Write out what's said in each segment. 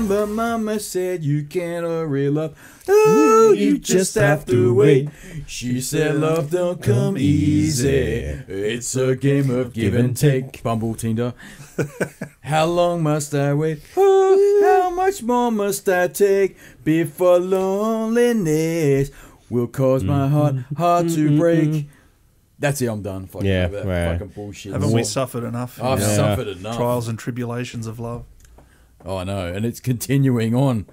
Remember mama said you can't hurry love. Ooh, you just have to wait. She said love don't come easy. It's a game of give and take. Bumble Tinder. How long must I wait? Ooh, how much more must I take before loneliness will cause my heart to break? That's it, I'm done. Fucking fucking bullshit. Haven't we suffered enough? I've suffered enough. Trials and tribulations of love. Oh, I know, and it's continuing on.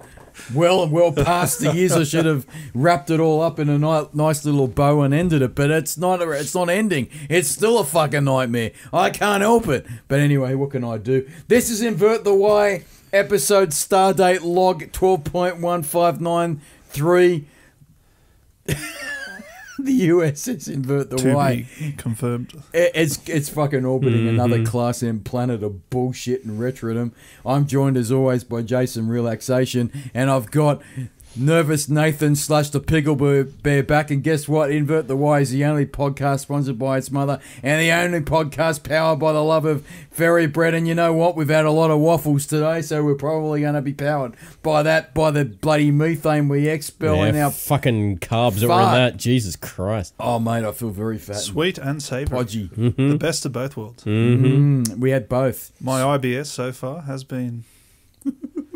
Well past the years. I should have wrapped it all up in a nice little bow and ended it, but it's not ending. It's still a fucking nightmare. I can't help it. But anyway, what can I do? This is Invert the Y, episode stardate log 12.1593. The USS Invert the Y. Confirmed. It's fucking orbiting another Class M planet of bullshit and retrodom. I'm joined as always by Jason Relaxation, and I've got Nervous Nathan / the Pickle Bear back. And guess what? Invert the Y is the only podcast sponsored by its mother, and the only podcast powered by the love of fairy bread. And you know what? We've had a lot of waffles today, so we're probably going to be powered by the bloody methane we expel in our fucking carbs that were in that. Jesus Christ. Oh, mate, I feel very fat. Sweet and savoury. Podgy. The best of both worlds. We had both. My IBS so far has been...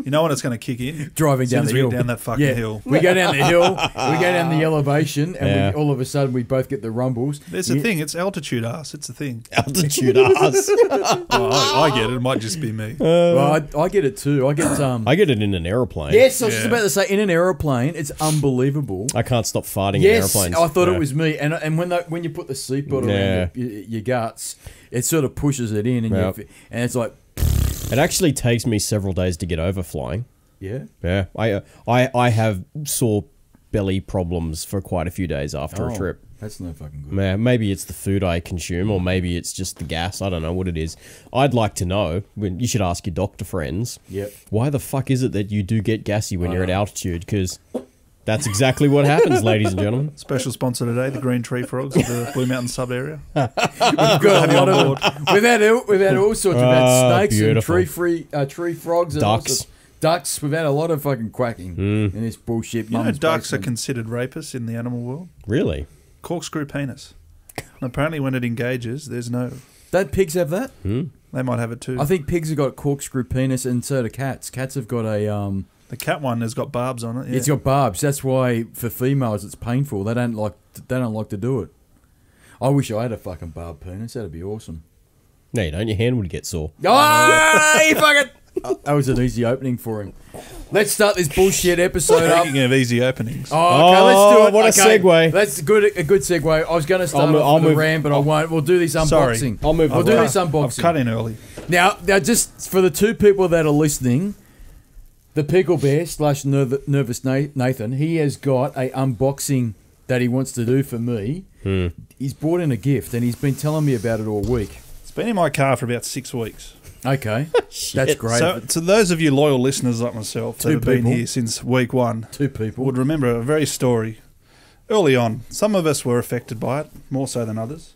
You know when it's going to kick in? Driving down the hill. Down that fucking hill. We go down the hill, we go down the elevation, and all of a sudden we both get the rumbles. There's a thing. It's altitude ass. It's a thing. Altitude ass. I get it. It might just be me. Well, I get it too. I get it in an aeroplane. Yes, I was just about to say, in an aeroplane, it's unbelievable. I can't stop farting in airplanes. Yes, I thought it was me. And when you put the seatbelt around your guts, it sort of pushes it in, and it's like... It actually takes me several days to get over flying. Yeah? Yeah. I have sore belly problems for quite a few days after a trip. That's no fucking good. Yeah, maybe it's the food I consume, or maybe it's just the gas. I don't know what it is. I'd like to know. You should ask your doctor friends. Yep. Why the fuck is it that you do get gassy when you're at altitude? Because... that's exactly what happens, ladies and gentlemen. Special sponsor today, the Green Tree Frogs of the Blue Mountain sub area. We've got a lot of them. We've had all sorts. We've had snakes beautiful. and tree frogs. And ducks. Ducks. We've had a lot of fucking quacking in this bullshit. You know ducks are considered rapists in the animal world? Really? Corkscrew penis. And apparently when it engages, there's no... Don't pigs have that? They might have it too. I think pigs have got corkscrew penis, and so do cats. Cats have got a... The cat one has got barbs on it. Yeah. It's got barbs. That's why for females it's painful. They don't like to do it. I wish I had a fucking barb penis. That'd be awesome. No, you don't. Your hand would get sore. Oh, you fucking... That was an easy opening for him. Let's start this bullshit episode up. Speaking of easy openings. Oh, okay, let's do it. What a segue. That's a good segue. I was going to start off with a ram, but I won't. We'll do this unboxing. Sorry. We'll do this unboxing. I've cut in early. Now, just for the two people that are listening... The Pickle Bear / Nervous Nathan, he has got a unboxing that he wants to do for me. He's brought in a gift, and he's been telling me about it all week. It's been in my car for about 6 weeks. Okay, that's great. So, to those of you loyal listeners like myself that have been here since week 1, two people would remember a very story. Early on, some of us were affected by it, more so than others.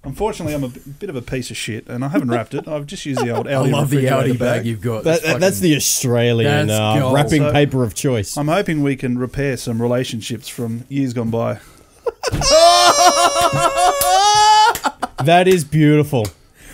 Unfortunately, I'm a bit of a piece of shit, and I haven't wrapped it. I've just used the old Audi. I love the Audi refrigerator bag you've got. That's the Australian wrapping paper of choice. I'm hoping we can repair some relationships from years gone by. That is beautiful.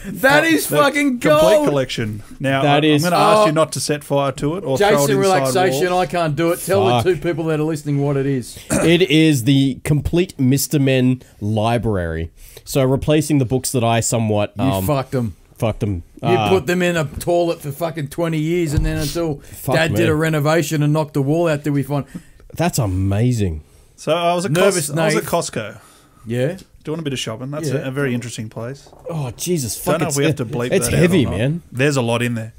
That is fucking gold. Complete collection. Now, I'm going to ask you not to set fire to it or throw it Jason inside Relaxation, walls. I can't do it. Tell the two people that are listening what it is. It is the complete Mr. Men library. So replacing the books that I somewhat... You fucked them. Fucked them. You put them in a toilet for fucking 20 years, and then until Dad did a renovation and knocked the wall out, did we find... That's amazing. So I was at Costco. Yeah? Doing a bit of shopping. That's a very interesting place. Oh, Jesus. Don't know if we have to bleep that out. It's heavy, man. There's a lot in there.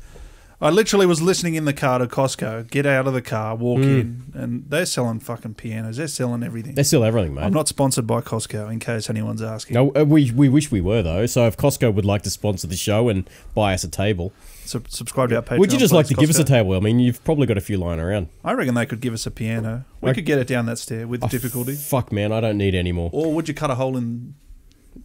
I literally was listening in the car to Costco, get out of the car, walk in, and they're selling fucking pianos. They're selling everything. They sell everything, mate. I'm not sponsored by Costco, in case anyone's asking. No, we wish we were, though. So if Costco would like to sponsor the show and buy us a table... subscribe to our Patreon. Would you just like to Costco? give us a table? I mean, you've probably got a few lying around. I reckon they could give us a piano. We could get it down that stair with difficulty. Fuck, man, I don't need any more. Or would you cut a hole in...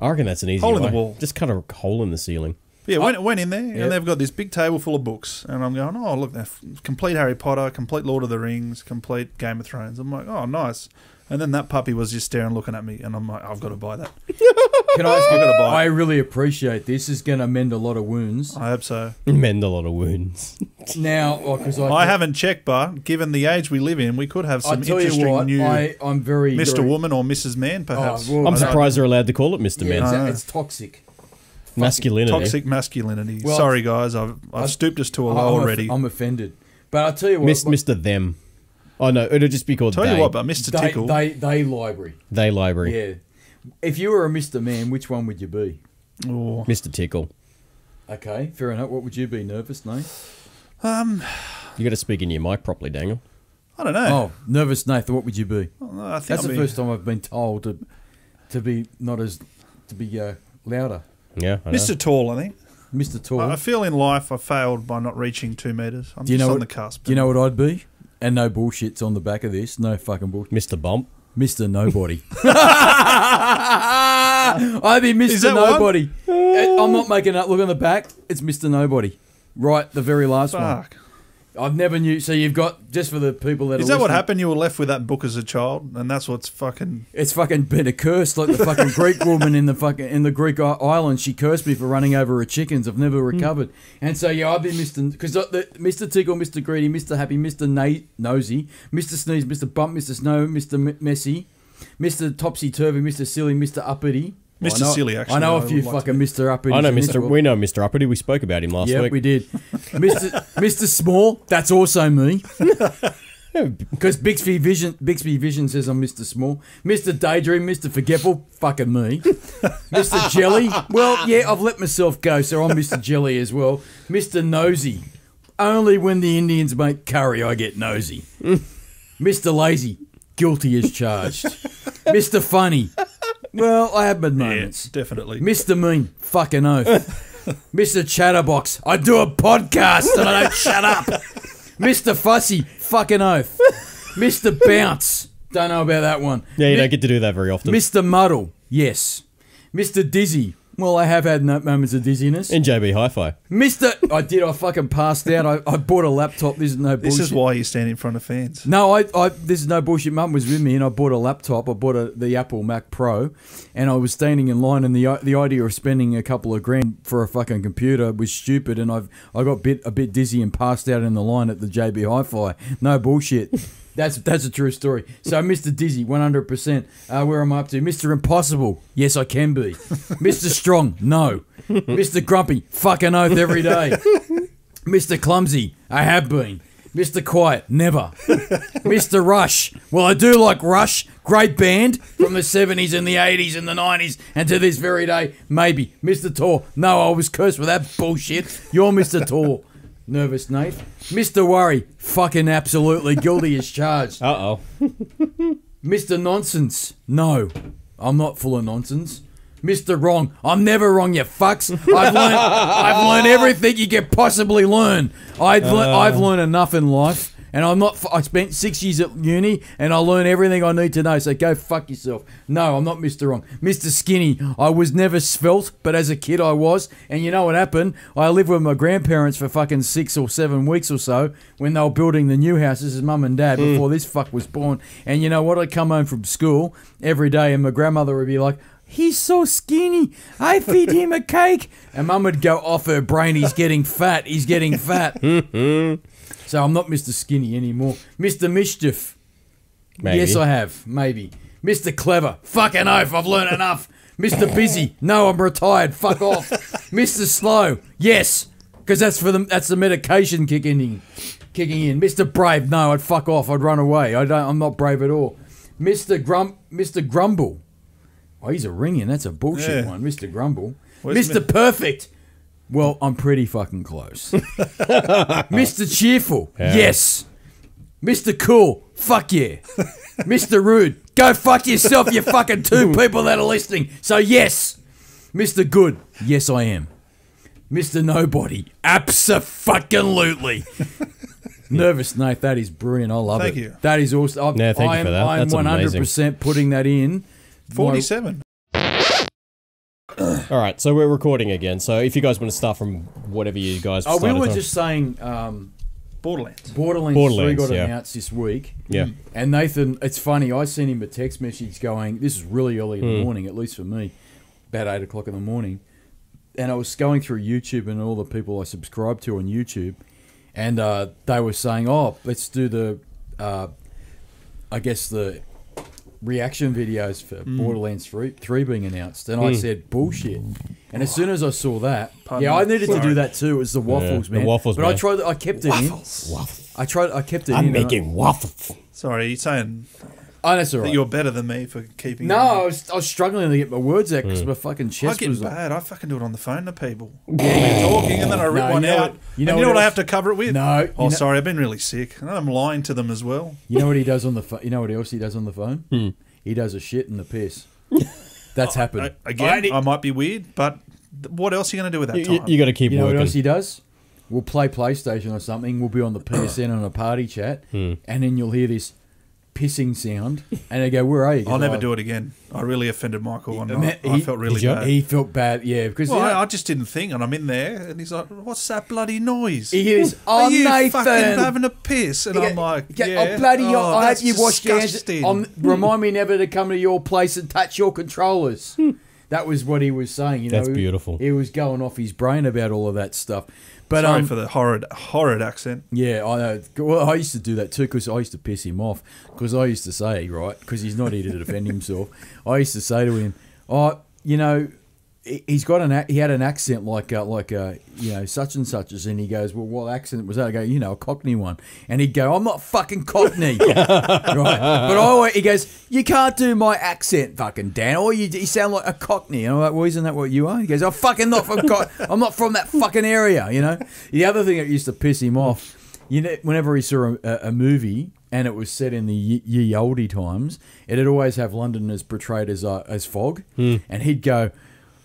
I reckon that's an easy hole in the wall. Just cut a hole in the ceiling. Yeah, went in there, and they've got this big table full of books, and I'm going, oh, look, they're complete Harry Potter, complete Lord of the Rings, complete Game of Thrones. I'm like, oh, nice. And then that puppy was just staring, looking at me, and I'm like, I've got to buy that. Can I ask you, I really appreciate this. Is going to mend a lot of wounds. I hope so. Mend a lot of wounds. Now, because I haven't checked, but given the age we live in, we could have some interesting new I'm very Mr. Woman or Mrs. Man, perhaps. Oh, well, I'm surprised they're allowed to call it Mr. Man. It's toxic. Masculinity. Toxic masculinity. Well, sorry, guys. I've stooped us to a low already. I'm offended. But I'll tell you what. Mr. Them. Oh, no. It'll just be called Tell you what, but Mr. Tickle. They library. They library. Yeah. If you were a Mr. Man, which one would you be? Oh. Mr. Tickle. Okay, fair enough. What would you be? Nervous, no? You got to speak in your mic properly, Daniel. I don't know. Oh, nervous, Nathan. What would you be? I think That's the first time I've been told to be louder. Yeah, I know. Mr. Tall, I think. Mr. Tall. I feel in life I failed by not reaching 2 metres. I'm just on the cusp. Do you know what I'd be? And no bullshit's on the back of this. No fucking bullshit. Mr. Bump. Mr. Nobody. I'd be Mr. Nobody. I'm not making it up. Look on the back. It's Mr. Nobody. Right, the very last one. I've never knew. So you've got, just for the people that Is that what happened? You were left with that book as a child, and that's what's fucking... It's fucking been a curse, like the fucking Greek woman in the Greek island. She cursed me for running over her chickens. I've never recovered. And so, yeah, I've been Because Mr. Tickle, Mr. Greedy, Mr. Happy, Mr. Nosy, Mr. Sneeze, Mr. Bump, Mr. Snow, Mr. Messy, Mr. Topsy-Turvy, Mr. Silly, Mr. Uppity. Mr. Silly, actually. I know a few fucking Mr. Uppity. I know we know Mr. Uppity. We spoke about him last week. Yeah, we did. Mr. Small, that's also me. Because Bixby Vision says I'm Mr. Small. Mr. Daydream, Mr. Forgetful, fucking me. Mr. Jelly, well, yeah, I've let myself go, so I'm Mr. Jelly as well. Mr. Nosy, only when the Indians make curry I get nosy. Mr. Lazy, guilty as charged. Mr. Funny, well, I have my moments. Yeah, definitely. Mr. Mean, fucking oath. Mr. Chatterbox, I do a podcast and I don't shut up. Mr. Fussy, fucking oath. Mr. Bounce, don't know about that one. Yeah, you don't get to do that very often. Mr. Muddle, yes. Mr. Dizzy, well, I have had moments of dizziness. In JB Hi-Fi. I fucking passed out. I bought a laptop. This is no bullshit. This is why you stand in front of fans. No, this is no bullshit. Mum was with me and I bought a laptop. I bought the Apple Mac Pro and I was standing in line and the idea of spending a couple of grand for a fucking computer was stupid and I got a bit dizzy and passed out in the line at the JB Hi-Fi. No bullshit. That's a true story. So, Mr. Dizzy, 100%. Where am I up to? Mr. Impossible. Yes, I can be. Mr. Strong. No. Mr. Grumpy. Fucking oath every day. Mr. Clumsy. I have been. Mr. Quiet. Never. Mr. Rush. Well, I do like Rush. Great band from the 70s and the 80s and the 90s and to this very day. Maybe. Mr. Tor. No, I was cursed with that bullshit. You're Mr. Tor. Nervous Nate. Mr. Worry, fucking absolutely guilty as charged. Uh-oh. Mr. Nonsense, no, I'm not full of nonsense. Mr. Wrong, I'm never wrong, you fucks. I've learned everything you can possibly learn. I've learned enough in life. And I spent 6 years at uni and I learned everything I need to know, so go fuck yourself. No, I'm not Mr. Wrong. Mr. Skinny, I was never svelte, but as a kid I was. And you know what happened? I lived with my grandparents for fucking 6 or 7 weeks or so when they were building the new house. This is mum and dad before this fuck was born. And you know what? I'd come home from school every day and my grandmother would be like, he's so skinny. I feed him a cake. And mum would go off her brain, he's getting fat. He's getting fat. So I'm not Mr. Skinny anymore. Mr. Mischief. Maybe. Yes, I have. Maybe. Mr. Clever. Fucking oath. I've learned enough. Mr. Busy. No, I'm retired. Fuck off. Mr. Slow. Yes. Because that's the medication kicking in. Mr. Brave. No, I'd fuck off. I'd run away. I'm not brave at all. Mr. Grumble. Oh, he's a ringing. That's a bullshit one. Mr. Grumble. Mr. Perfect. Well, I'm pretty fucking close. Mr. Cheerful, yes. Mr. Cool, fuck yeah. Mr. Rude, go fuck yourself, you fucking 2 people that are listening. So yes. Mr. Good, yes I am. Mr. Nobody, abso-fucking-lutely. Nervous Nate, that is brilliant. I love it. Thank you. That is awesome. Thank you for that. I'm That's 100% amazing. putting that in. 47. All right, so we're recording again. So if you guys want to start from whatever you guys Oh, we started were on. just saying Borderlands. Borderlands 3 got yeah. announced this week. Yeah. And Nathan, it's funny, I sent him a text message going, this is really early in the morning, at least for me, about 8 o'clock in the morning. And I was going through YouTube and all the people I subscribe to on YouTube, and they were saying, oh, let's do the, I guess the reaction videos for Borderlands 3 being announced. And I said, bullshit. And as soon as I saw that, I needed to do that too. It was the waffles, man. The waffles, but man. I kept it in. Waffles. I kept it in. I'm making waffles. Sorry, you're saying Oh, that's all that right. you're better than me for keeping. No, I was struggling to get my words out because my fucking I chest get was. bad. I fucking do it on the phone to people. They're talking, and then I rip No, one you know out. what- You know what I have to cover it with? No, Oh, you know- sorry, I've been really sick. And I'm lying to them as well. You know what he does on the phone? You know what else he does on the phone? He does a shit and the piss. That's happened. Again, I might be weird, but what else are you going to do with that time? You got to keep You know what working. else he does? We'll play PlayStation or something. We'll be on the PSN on a party chat, and then you'll hear this pissing sound, and they go, "Where are you?" I'll never do it again. I really offended Michael one night. he- I felt really Did you? bad. He felt bad, yeah, because Well, I just didn't think, and I'm in there, and he's like, "What's that bloody noise? he hears, Are "Oh, you Nathan, fucking having a piss?" And I'm like, "Yeah, oh bloody, I that's hope you wash your hands. disgusting." Remind me never to come to your place and touch your controllers." That was what he was saying. You know, That's beautiful. He was going off his brain about all of that stuff. But Sorry for the horrid accent. yeah, I know. Well, I used to do that too because I used to piss him off. Because I used to say, right, because he's not here to defend himself. I used to say to him, "Oh, you know, he had an accent like you know, such and such," and he goes, "Well, what accent was that?" I go, "You know, a Cockney one," and he'd go, "I'm not fucking Cockney," right? But he goes, "You can't do my accent, fucking Dan, or you sound like a Cockney." And I'm like, "Well, isn't that what you are?" He goes, "I'm fucking not from I'm not from that fucking area," you know. The other thing that used to piss him off, you know, whenever he saw a movie and it was set in the ye olde times, it'd always have Londoners portrayed as fog, and he'd go,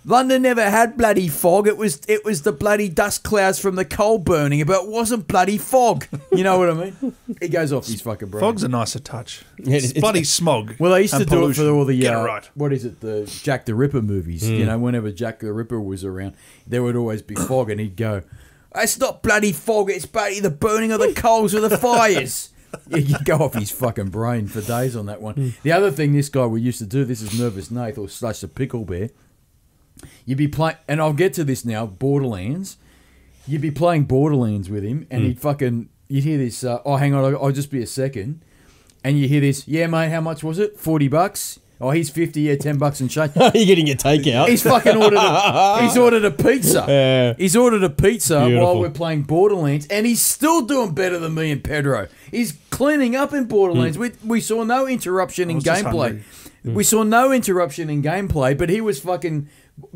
"London never had bloody fog. It was the bloody dust clouds from the coal burning, but it wasn't bloody fog." You know what I mean? He goes off his fucking brain. Fog's a nicer touch. It's- It's bloody smog. Well, they used to and do pollution. it for all the Get it right. what is it, the Jack the Ripper movies. You know, whenever Jack the Ripper was around, there would always be fog, and he'd go, "It's not bloody fog. It's bloody the burning of the coals of the fires." You go off his fucking brain for days on that one. The other thing this guy we used to do, this is Nervous Nate or slash the Pickle Bear. You'd be playing, and I'll get to this now, Borderlands. You'd be playing Borderlands with him, and you'd hear this, "Oh, hang on, I'll just be a second." And you hear this, "Yeah, mate, how much was it? $40? Oh, he's 50, yeah, $10 and change." You're getting your takeout. He's fucking ordered a pizza. Yeah. He's ordered a pizza Beautiful. while we're playing Borderlands, and he's still doing better than me and Pedro. He's cleaning up in Borderlands. We saw no interruption in was just gameplay. hungry. We saw no interruption in gameplay, but he was fucking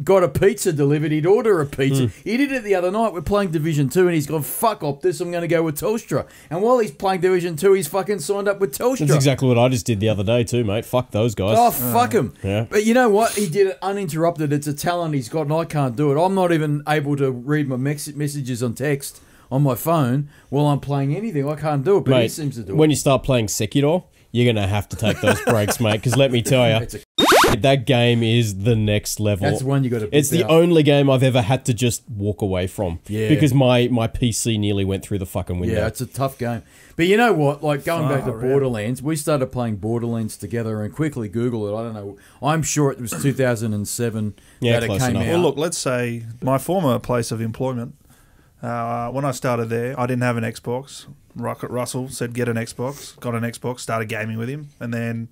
got a pizza delivered. He'd order a pizza. He did it the other night. We're playing Division 2, and he's gone, "Fuck off this, I'm going to go with Telstra." And while he's playing Division 2, he's fucking signed up with Telstra. That's exactly what I just did the other day too, mate. Fuck those guys. Oh, fuck him. Yeah. But you know what? He did it uninterrupted. It's a talent he's got, and I can't do it. I'm not even able to read my messages on text on my phone while I'm playing anything. I can't do it, but he Mate, seems to do when it. you start playing Sekiro, you're going to have to take those breaks, mate, because let me tell you, It's a, that game is the next level. that's one you got to. It's the only game I've ever had to just walk away from. Yeah. Because my PC nearly went through the fucking window. Yeah, it's a tough game. But you know what? Like going back to Far out. Borderlands, we started playing Borderlands together and quickly Google it. I don't know. I'm sure it was 2007 Yeah, that it close came enough. out. Well, look, let's say my former place of employment, when I started there, I didn't have an Xbox. Rocket Russell said, "Get an Xbox." Got an Xbox, started gaming with him. And then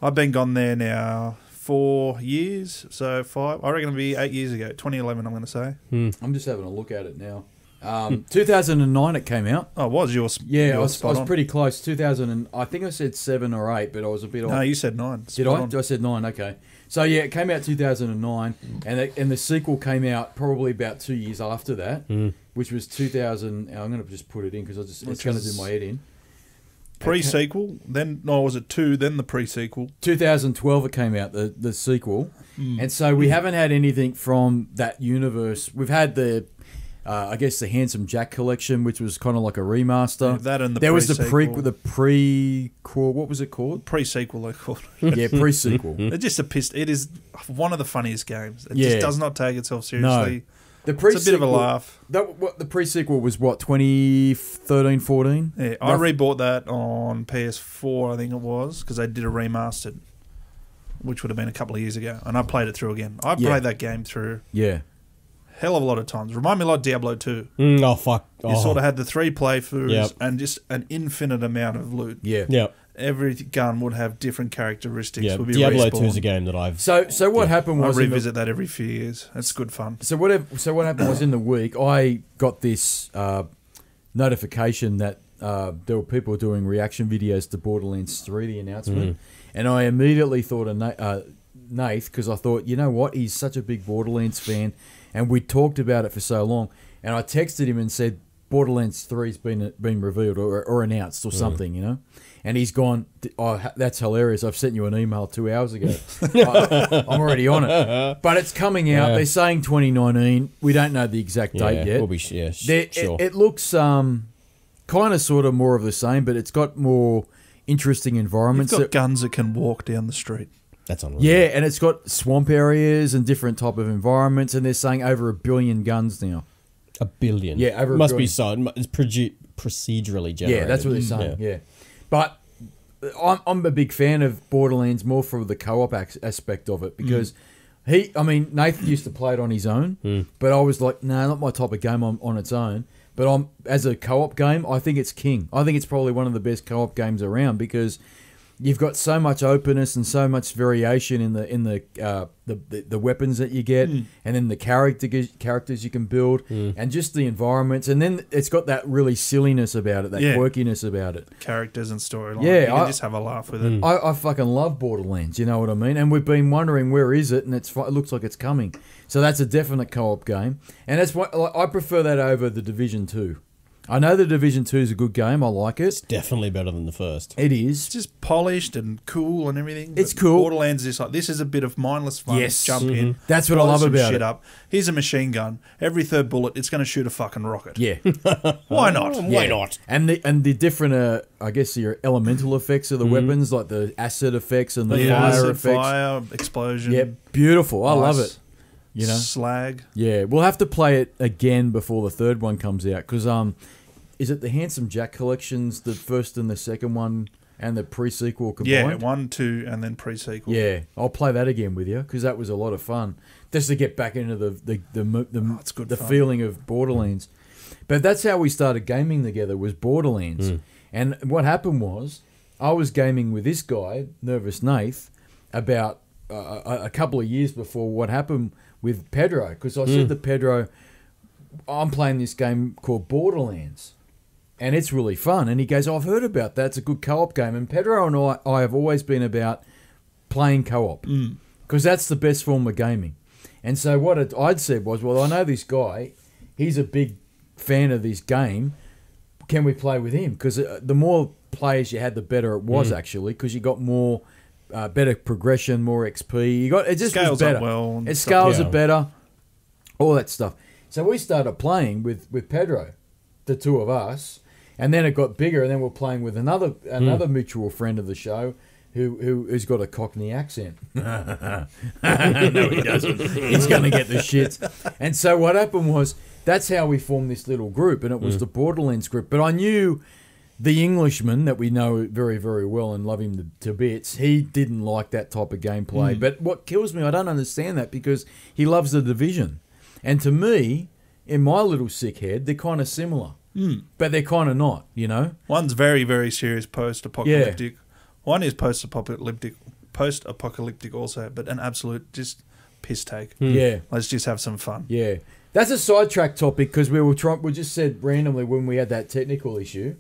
I've been gone there now 4 years, so 5. I reckon it'll be 8 years ago, 2011, I'm going to say. I'm just having a look at it now. 2009 it came out. Oh, was yours? Yeah, I yours was spot on. pretty close. 2000 and, I think I said 7 or 8, but I was a bit off. No, you said 9. Did Spot I? on. I said 9, okay. So yeah, it came out 2009, and the sequel came out probably about 2 years after that, which was 2000. I'm going to just put it in because it's going to do my head in. Pre-sequel, then, no, was it 2, then the pre-sequel? 2012 it came out, the sequel, and so we haven't had anything from that universe. We've had the I guess the Handsome Jack collection, which was kind of like a remaster. Yeah, that and the there was the pre-sequel. prequel. What was it called? Pre-sequel, they called it. Yeah, pre-sequel. It's just a piss. It is one of the funniest games. It Yeah. just does not take itself seriously. The It's a bit of a laugh. The pre-sequel was what, 2013, 14? Yeah, I rebought that on PS4, I think it was, because they did a remastered, which would have been a couple of years ago, and I played it through again. I played that game through Yeah. hell of a lot of times. Remind me a lot of Diablo 2. Oh, fuck. You sort of had the 3 playthroughs Yep. and just an infinite amount of loot. Yeah. Yep. Every gun would have different characteristics. Yeah. Would be Diablo respawned. 2 is a game that I've... So what happened I was revisit that every few years. It's good fun. So what happened was in the week I got this notification that there were people doing reaction videos to Borderlands 3, the announcement, and I immediately thought of Nath, because I thought, you know what, he's such a big Borderlands fan, and we talked about it for so long, and I texted him and said Borderlands 3's been revealed or announced or something, you know. And he's gone, oh, that's hilarious. I've sent you an email 2 hours ago. I'm already on it. But it's coming out. Yeah. They're saying 2019. We don't know the exact date yet. We'll be, sure. It looks kind of sort of more of the same, but it's got more interesting environments. You've got guns that can walk down the street. That's unreal. Yeah, and it's got swamp areas and different type of environments, and they're saying over 1 billion guns now. 1 billion. Yeah, over 1 Must billion. be so. It's procedurally generated. Yeah, that's what they're saying. Yeah. But I'm a big fan of Borderlands more for the co-op aspect of it because Nathan used to play it on his own, but I was like, no, not my type of game on its own. But as a co-op game, I think it's king. I think it's probably one of the best co-op games around because you've got so much openness and so much variation in the weapons that you get, and then the characters you can build, and just the environments, and then it's got that really silliness about it, that quirkiness about it. Characters and storyline. Yeah, you can just have a laugh with it. I fucking love Borderlands, you know what I mean? And we've been wondering where is it, and it looks like it's coming. So that's a definite co-op game, and that's why I prefer that over the Division 2. I know the Division 2 is a good game. I like it. It's definitely better than the first. It is. It's just polished and cool and everything. It's But cool. Borderlands is like, this is a bit of mindless fun. Yes. Jump in. That's what I blow love some about shit it. up. Here's a machine gun. Every third bullet, it's going to shoot a fucking rocket. Yeah. Why not? Why not? And the different, I guess, your elemental effects of the weapons, like the acid effects and the Yeah, fire acid, effects. fire, explosion. Yeah, beautiful. I love ice, it. You know. Slag. Yeah, we'll have to play it again before the third one comes out because is it the Handsome Jack collections, the first and the second one, and the pre-sequel combined? Yeah, 1, 2, and then pre-sequel. Yeah, I'll play that again with you because that was a lot of fun. Just to get back into it's good the fun. feeling of Borderlands. But that's how we started gaming together, was Borderlands. And what happened was, I was gaming with this guy, Nervous Nath, about a couple of years before what happened with Pedro. Because I said to Pedro, I'm playing this game called Borderlands. And it's really fun. And he goes, I've heard about that. It's a good co-op game. And Pedro and I have always been about playing co-op. Because that's the best form of gaming. And so what I'd said was, well, I know this guy. He's a big fan of this game. Can we play with him? Because the more players you had, the better it was, actually. Because you got more, better progression, more XP. It just Scales was better. up well. It scales Yeah. it better. All that stuff. So we started playing with Pedro, the two of us. And then it got bigger, and then we're playing with another mutual friend of the show who's got a Cockney accent. No, he doesn't. He's going to get the shits. And so what happened was, that's how we formed this little group, and it was the Borderlands group. But I knew the Englishman that we know very, very well and love him to bits. He didn't like that type of gameplay. But what kills me, I don't understand that, because he loves the Division. And to me, in my little sick head, they're kind of similar. But they're kind of not, you know? One's very, very serious post-apocalyptic. One is post-apocalyptic also, but an absolute just piss take. Yeah. Let's just have some fun. Yeah. That's a sidetrack topic because we just said randomly when we had that technical issue,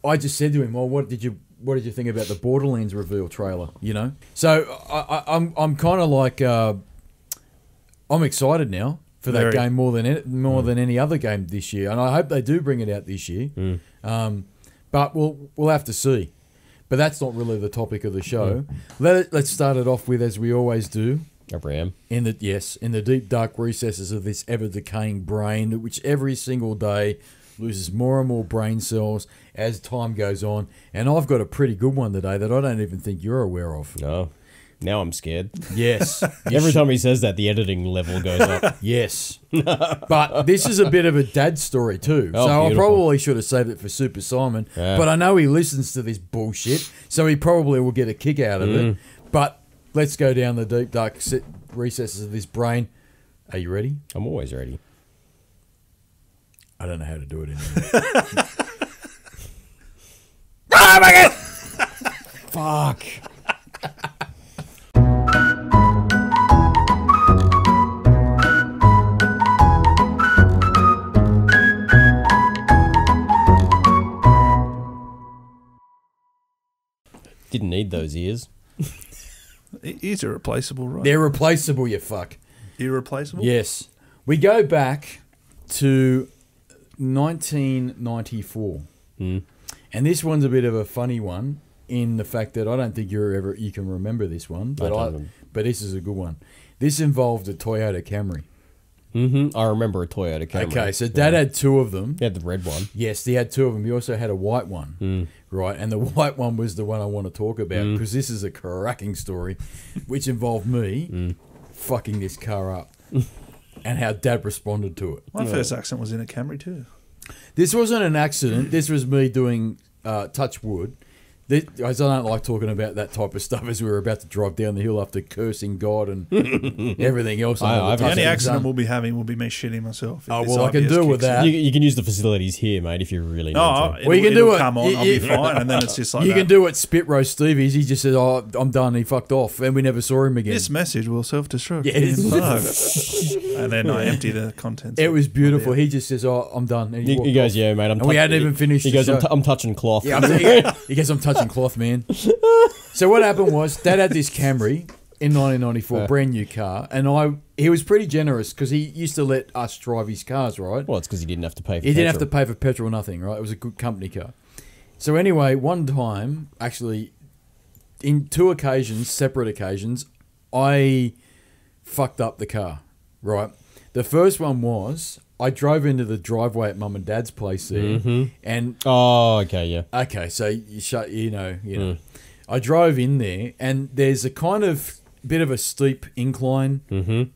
I just said to him, well, what did you think about the Borderlands reveal trailer, you know? So I'm kind of like, I'm excited now for that game more than any other game this year, and I hope they do bring it out this year. But we'll have to see. But that's not really the topic of the show. Let's start it off with, as we always do, A ram. In the deep dark recesses of this ever decaying brain, which every single day loses more and more brain cells as time goes on. And I've got a pretty good one today that I don't even think you're aware of. No. Now I'm scared. Yes. Every time he says that, the editing level goes up. Yes. But this is a bit of a dad story too. Oh, so beautiful. I probably should have saved it for Super Simon. Yeah. But I know he listens to this bullshit, so he probably will get a kick out of it. But let's go down the deep, dark recesses of this brain. Are you ready? I'm always ready. I don't know how to do it anymore. Oh my God! Fuck. Didn't need those ears. Ears are replaceable, right? They're replaceable, you fuck. Irreplaceable? Yes. We go back to 1994. And this one's a bit of a funny one in the fact that I don't think you can remember this one, but this is a good one. This involved a Toyota Camry. I remember a Toyota Camry. Okay, so Dad had two of them. He had the red one. Yes, he had two of them. He also had a white one, right? And the white one was the one I want to talk about because this is a cracking story, which involved me fucking this car up and how Dad responded to it. My first accident was in a Camry too. This wasn't an accident. This was me doing touch wood. I don't like talking about that type of stuff as we were about to drive down the hill after cursing God and everything else. The only accident we'll be having will be me shitting myself. Oh, well, I can deal with that. You can use the facilities here, mate, if you really need to. Well, you can do it. Come on, I'll be fine. And then it's just like you can do what Spit Roast Stevie's. He just said, "Oh, I'm done." He fucked off, and we never saw him again. This message will self-destruct. Yeah, and then I empty the contents. It was beautiful. He just says, "Oh, I'm done." And He goes, "Yeah, mate, we hadn't even finished. He goes, I'm touching cloth." Yeah, he goes, "I'm touching cloth, man." So what happened was Dad had this Camry in 1994, brand new car, and he was pretty generous because he used to let us drive his cars, right? Well, it's because he didn't have to pay for He didn't have to pay for petrol or nothing, right? It was a good company car. So anyway, one time, actually, in two occasions, separate occasions, I fucked up the car, right? The first one was I drove into the driveway at Mum and Dad's place there, and okay, yeah, okay, so you know. I drove in there, and there's a kind of bit of a steep incline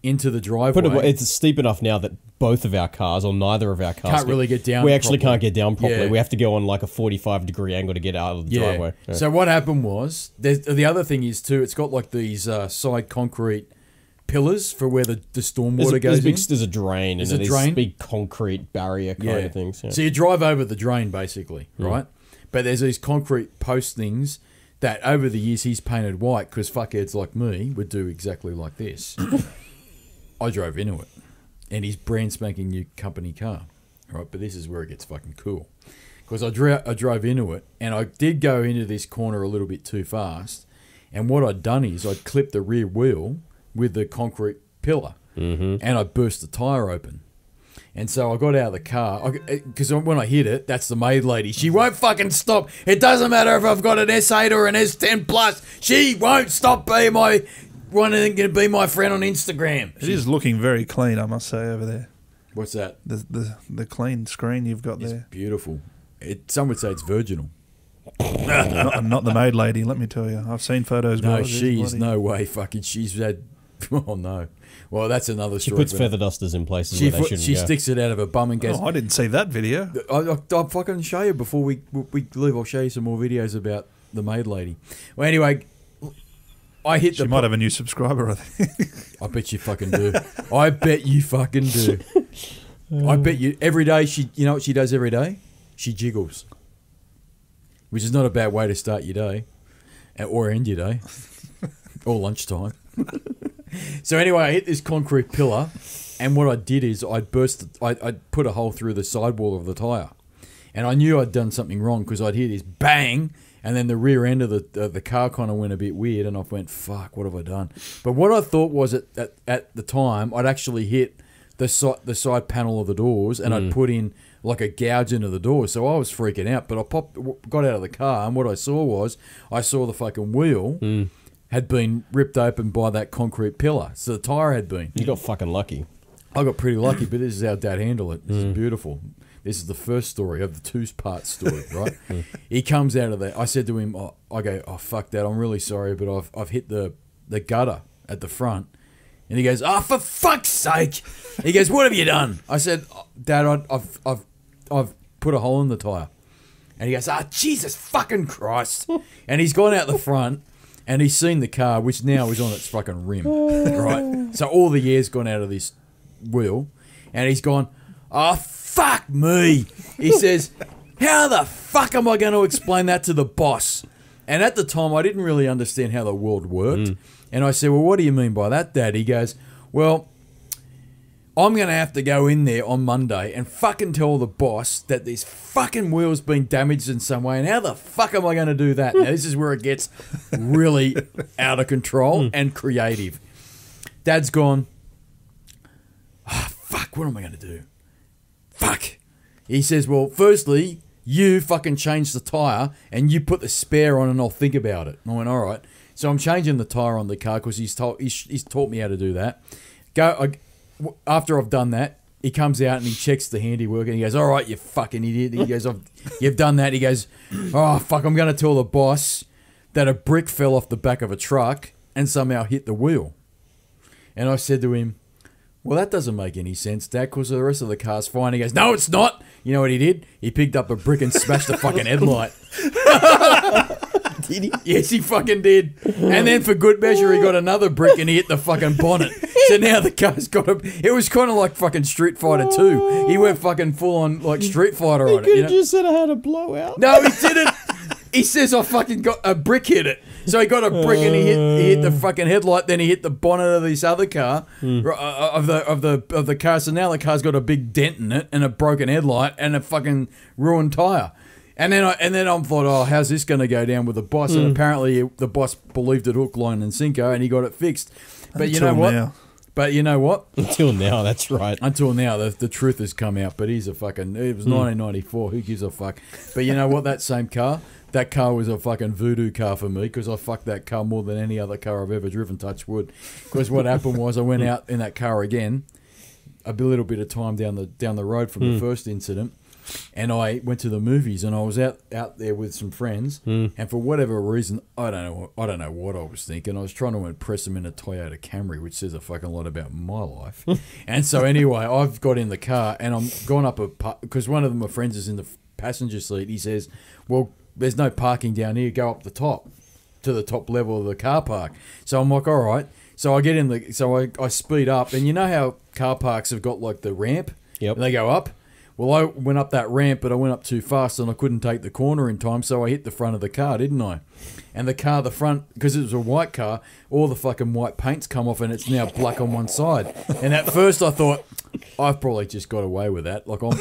into the driveway. It's steep enough now that both of our cars, or neither of our cars, can't really get down. We actually can't get down properly. Yeah. We have to go on like a 45-degree angle to get out of the driveway. Yeah. So what happened was, the other thing is too, it's got like these side concrete pillars for where the stormwater goes in. There's a drain. There's and a drain? big concrete barrier kind of things. Yeah. So you drive over the drain basically, right? But there's these concrete post things that over the years he's painted white because fuckheads like me would do exactly like this. I drove into it, and his brand spanking new company car, right? But this is where it gets fucking cool, because I drove into it, and I did go into this corner a little bit too fast, and what I'd done is I'd clipped the rear wheel with the concrete pillar, and I burst the tyre open. And so I got out of the car, because when I hit it, that's the maid lady. She won't fucking stop. It doesn't matter if I've got an S8 or an S10 Plus. She won't stop wanting to be my friend on Instagram. It is looking very clean, I must say, over there. What's that? The clean screen you've got there. It's beautiful. Some would say it's virginal. not the maid lady, let me tell you. I've seen photos. No, she's no way fucking. She's had. Oh no. Well, that's another story. She puts feather dusters in places where they shouldn't She go. sticks it out of her bum and goes... Oh, I didn't see that video. I'll fucking show you before we leave. I'll show you some more videos about the maid lady. Well, anyway, She might have a new subscriber, I think. I bet you fucking do. I bet you fucking do. I bet you every day you know what she does every day? She jiggles. Which is not a bad way to start your day. Or end your day. Or lunchtime. So anyway, I hit this concrete pillar, and what I did is I put a hole through the sidewall of the tyre, and I knew I'd done something wrong because I'd hear this bang, and then the rear end of the car kind of went a bit weird, and I went, "Fuck, what have I done?" But what I thought was at the time I'd actually hit the side panel of the doors, and I'd put in like a gouge into the door, so I was freaking out. But I got out of the car, and what I saw the fucking wheel had been ripped open by that concrete pillar. So the tyre had been. You got fucking lucky. I got pretty lucky, but this is how Dad handled it. This is beautiful. This is the first story of the two-part story, right? He comes out of there. I said to him, I go, oh, fuck Dad, I'm really sorry, but I've hit the gutter at the front. And he goes, oh, for fuck's sake. He goes, what have you done? I said, Dad, I've put a hole in the tyre. And he goes, Jesus fucking Christ. And he's gone out the front and he's seen the car, which now is on its fucking rim, right? So all the air's gone out of this wheel. And he's gone, oh, fuck me. He says, how the fuck am I going to explain that to the boss? And at the time, I didn't really understand how the world worked. And I said, well, what do you mean by that, Dad? He goes, well, I'm going to have to go in there on Monday and fucking tell the boss that this fucking wheel's been damaged in some way. And how the fuck am I going to do that? Now, this is where it gets really out of control and creative. Dad's gone, oh, fuck, what am I going to do? Fuck. He says, well, firstly, you fucking change the tyre and you put the spare on and I'll think about it. And I went, all right. So I'm changing the tyre on the car because he's taught me how to do that. After I've done that, he comes out and he checks the handiwork and he goes, all right, you fucking idiot. He goes, you've done that. He goes, oh, fuck, I'm going to tell the boss that a brick fell off the back of a truck and somehow hit the wheel. And I said to him, well, that doesn't make any sense, Dad, because the rest of the car's fine. He goes, no, it's not. You know what he did? He picked up a brick and smashed the fucking headlight. Did he? Yes, he fucking did. And then for good measure, he got another brick and he hit the fucking bonnet. So now the car's got a... It was kind of like fucking Street Fighter 2. He went fucking full on like Street Fighter on it. You just said I had a blowout. No, he didn't. He says I fucking got a brick hit it. So he got a brick and he hit the fucking headlight. Then he hit the bonnet of this other car, of the car. So now the car's got a big dent in it and a broken headlight and a fucking ruined tire. And then I thought, oh, how's this going to go down with the boss? And apparently the boss believed it hook, line, and sinker, and he got it fixed. But you know what? Now. But you know what? Until now, that's right. Until now, the truth has come out. But he's a fucking... It was 1994. Who gives a fuck? But you know what? That same car... That car was a fucking voodoo car for me because I fucked that car more than any other car I've ever driven, touch wood. Because what happened was I went out in that car again, a little bit of time down the road from the first incident, and I went to the movies and I was out there with some friends, and for whatever reason, I don't know what I was thinking. I was trying to impress them in a Toyota Camry, which says a fucking lot about my life. And so anyway, I've got in the car and I'm going up because one of my friends is in the passenger seat. He says, well, there's no parking down here. Go up the top to the top level of the car park. So I'm like, all right. So I get in I speed up, and you know how car parks have got like the ramp? Yep. And they go up. Well, I went up that ramp, but I went up too fast and I couldn't take the corner in time, so I hit the front of the car, didn't I? And the front, because it was a white car, all the fucking white paint's come off and it's now black on one side. And at first I thought, I've probably just got away with that. Like I'm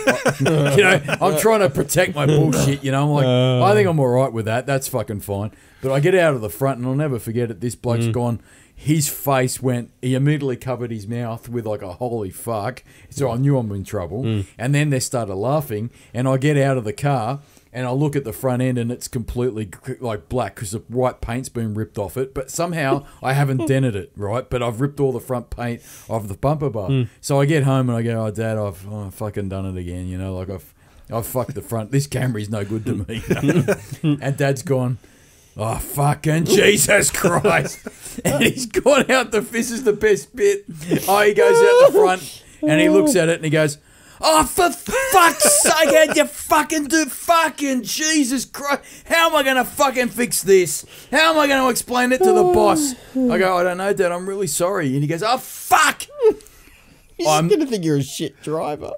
trying to protect my bullshit, you know. I'm like, I think I'm all right with that. That's fucking fine. But I get out of the front and I'll never forget it. This bloke's gone. His face went, he immediately covered his mouth with like a holy fuck. So I knew I'm in trouble. And then they started laughing and I get out of the car and I look at the front end and it's completely like black because the white paint's been ripped off it. But somehow I haven't dented it, right? But I've ripped all the front paint off the bumper bar. So I get home and I go, oh, Dad, I've fucking done it again. You know, like I've fucked the front. This Camry's no good to me. And Dad's gone, oh, fucking Jesus Christ. And he's gone out this is the best bit. Oh, he goes out the front and he looks at it and he goes, oh, for fuck's sake, how'd you fucking do fucking Jesus Christ? How am I going to fucking fix this? How am I going to explain it to the boss? I go, I don't know, Dad, I'm really sorry. And he goes, oh, fuck. He's going to think you're a shit driver.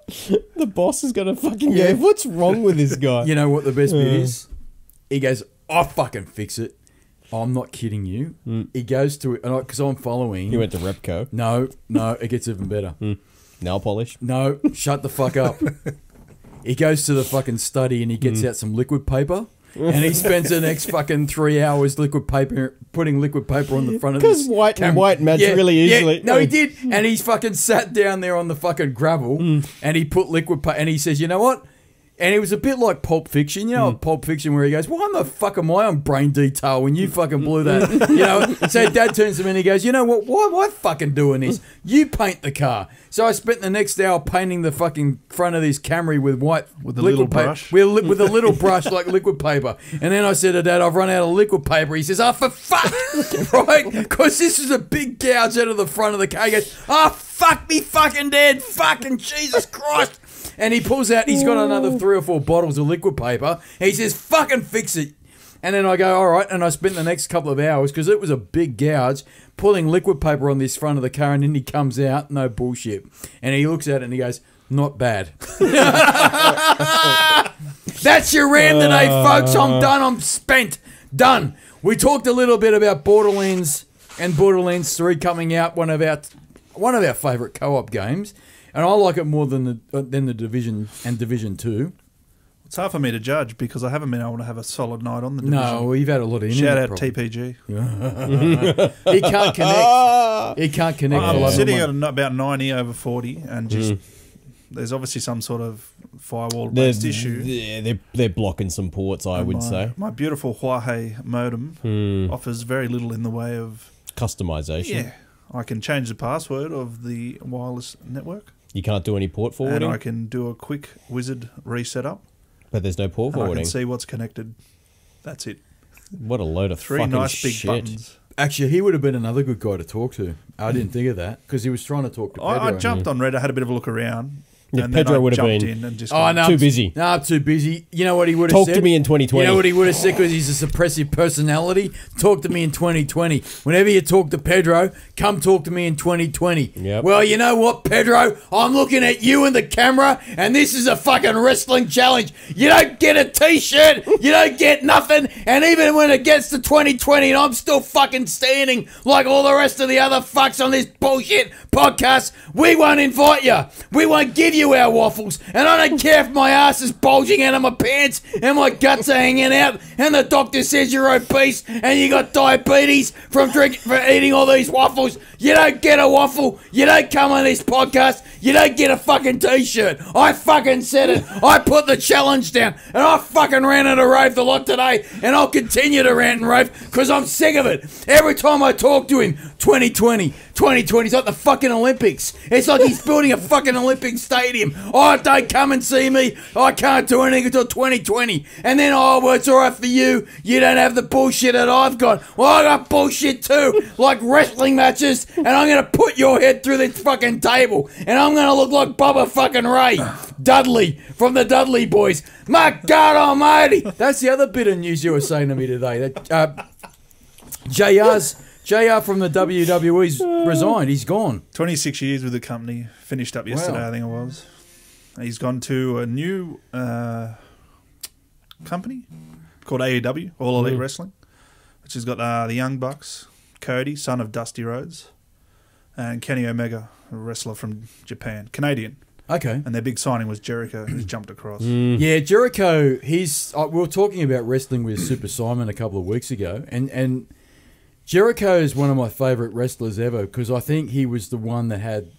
The boss is going to fucking go, what's wrong with this guy? You know what the best bit is? He goes, I'll fucking fix it. I'm not kidding you. He goes to it, because I'm following. He went to Repco. No, it gets even better. Nail polish? No, shut the fuck up. He goes to the fucking study and he gets out some liquid paper and he spends the next fucking 3 hours putting liquid paper on the front of this. Because white and white match really easily. Yeah. No, he did. And he's fucking sat down there on the fucking gravel and he put liquid paper and he says, you know what? And it was a bit like Pulp Fiction, you know, Pulp Fiction where he goes, why the fuck am I on brain detail when you fucking blew that? You know, so Dad turns to me and he goes, you know what, why am I fucking doing this? You paint the car. So I spent the next hour painting the fucking front of this Camry with white With a liquid little paper. brush? With a little brush like liquid paper. And then I said to Dad, I've run out of liquid paper. He says, oh, for fuck, right? Because this is a big gouge out of the front of the car. He goes, oh, fuck me fucking Dad, fucking Jesus Christ. And he pulls out, he's got another 3 or 4 bottles of liquid paper. He says, fucking fix it. And then I go, all right. And I spent the next couple of hours, because it was a big gouge, pulling liquid paper on this front of the car. And then he comes out, no bullshit. And he looks at it and he goes, not bad. That's your rant today, folks. I'm done. I'm spent. Done. We talked a little bit about Borderlands and Borderlands 3 coming out, one of our favourite co-op games. And I like it more than the Division and Division 2. It's hard for me to judge because I haven't been able to have a solid night on the Division. No, we've had a lot of Shout out problems. TPG. He can't connect. He can't connect. for I'm love of sitting money. at about 90 over 40 and just there's obviously some sort of firewall-based issue. Yeah, they're blocking some ports, I would say. My beautiful Huawei modem offers very little in the way of... Customization. Yeah. I can change the password of the wireless network. You can't do any port And forwarding, I can do a quick wizard reset up. but there's no port And I forwarding. can see what's connected. That's it. What a load of 3 fucking nice big shit. buttons. Actually, he would have been another good guy to talk to. I didn't think of that because he was trying to talk to Pedro. I jumped on Reddit, I had a bit of a look around. Yeah, and Pedro then I would have jumped been- in and just Oh, gone, no, Too busy. No, I'm too busy. You know what he would have Talk said? to me in 2020. You know what he would have said because he's a suppressive personality? Talk to me in 2020. Whenever you talk to Pedro, come talk to me in 2020. Yep. Well, you know what, Pedro? I'm looking at you in the camera, and this is a fucking wrestling challenge. You don't get a T-shirt. You don't get nothing. And even when it gets to 2020 and I'm still fucking standing like all the rest of the other fucks on this bullshit podcast, we won't invite you. We won't give you our waffles. And I don't care if my ass is bulging out of my pants and my guts are hanging out and the doctor says you're obese and you got diabetes from eating all these waffles. You don't get a waffle. You don't come on this podcast. You don't get a fucking T-shirt. I fucking said it. I put the challenge down and I fucking ranted and raved a lot today and I'll continue to rant and rave because I'm sick of it. Every time I talk to him, 2020, 2020, it's like the fucking Olympics. It's like he's building a fucking Olympic stadium. Oh, don't come and see me. I can't do anything until 2020. And then, oh, well, it's all right for you. You don't have the bullshit that I've got. Well, I got bullshit too, like wrestling matches, and I'm going to put your head through this fucking table, and I'm going to look like Bubba fucking Ray Dudley from the Dudley Boys. My God almighty. That's the other bit of news you were saying to me today. That JR from the WWE's resigned. He's gone. 26 years with the company. Finished up yesterday, Wow. I think it was. He's gone to a new company called AEW, All Elite Wrestling, which has got the Young Bucks, Cody, son of Dusty Rhodes, and Kenny Omega, a wrestler from Japan, Canadian. Okay. And their big signing was Jericho, who's jumped across. Yeah, Jericho, we were talking about wrestling with Super Simon a couple of weeks ago, and Jericho is one of my favourite wrestlers ever because I think he was the one that had,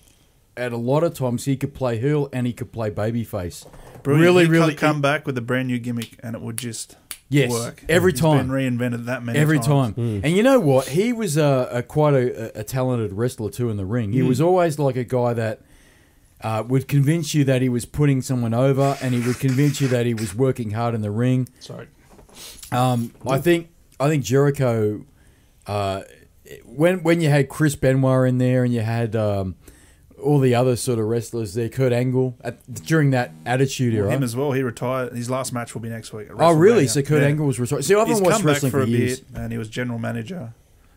at a lot of times, he could play heel and he could play babyface. Brilliant. Really, He could come back with a brand new gimmick and it would just work. Every He's time. been reinvented that many Every times. time. And you know what? He was quite a talented wrestler too in the ring. He was always like a guy that would convince you that he was putting someone over and he would convince you that he was working hard in the ring. Sorry. I think Jericho, when you had Chris Benoit in there and you had all the other sort of wrestlers there, Kurt Angle, during that Attitude Era. Him as well. He retired. His last match will be next week. At Oh, really? WrestleMania. So Kurt Yeah. Angle was retired. See, I haven't He's watched come back wrestling for a years. bit, and he was general manager,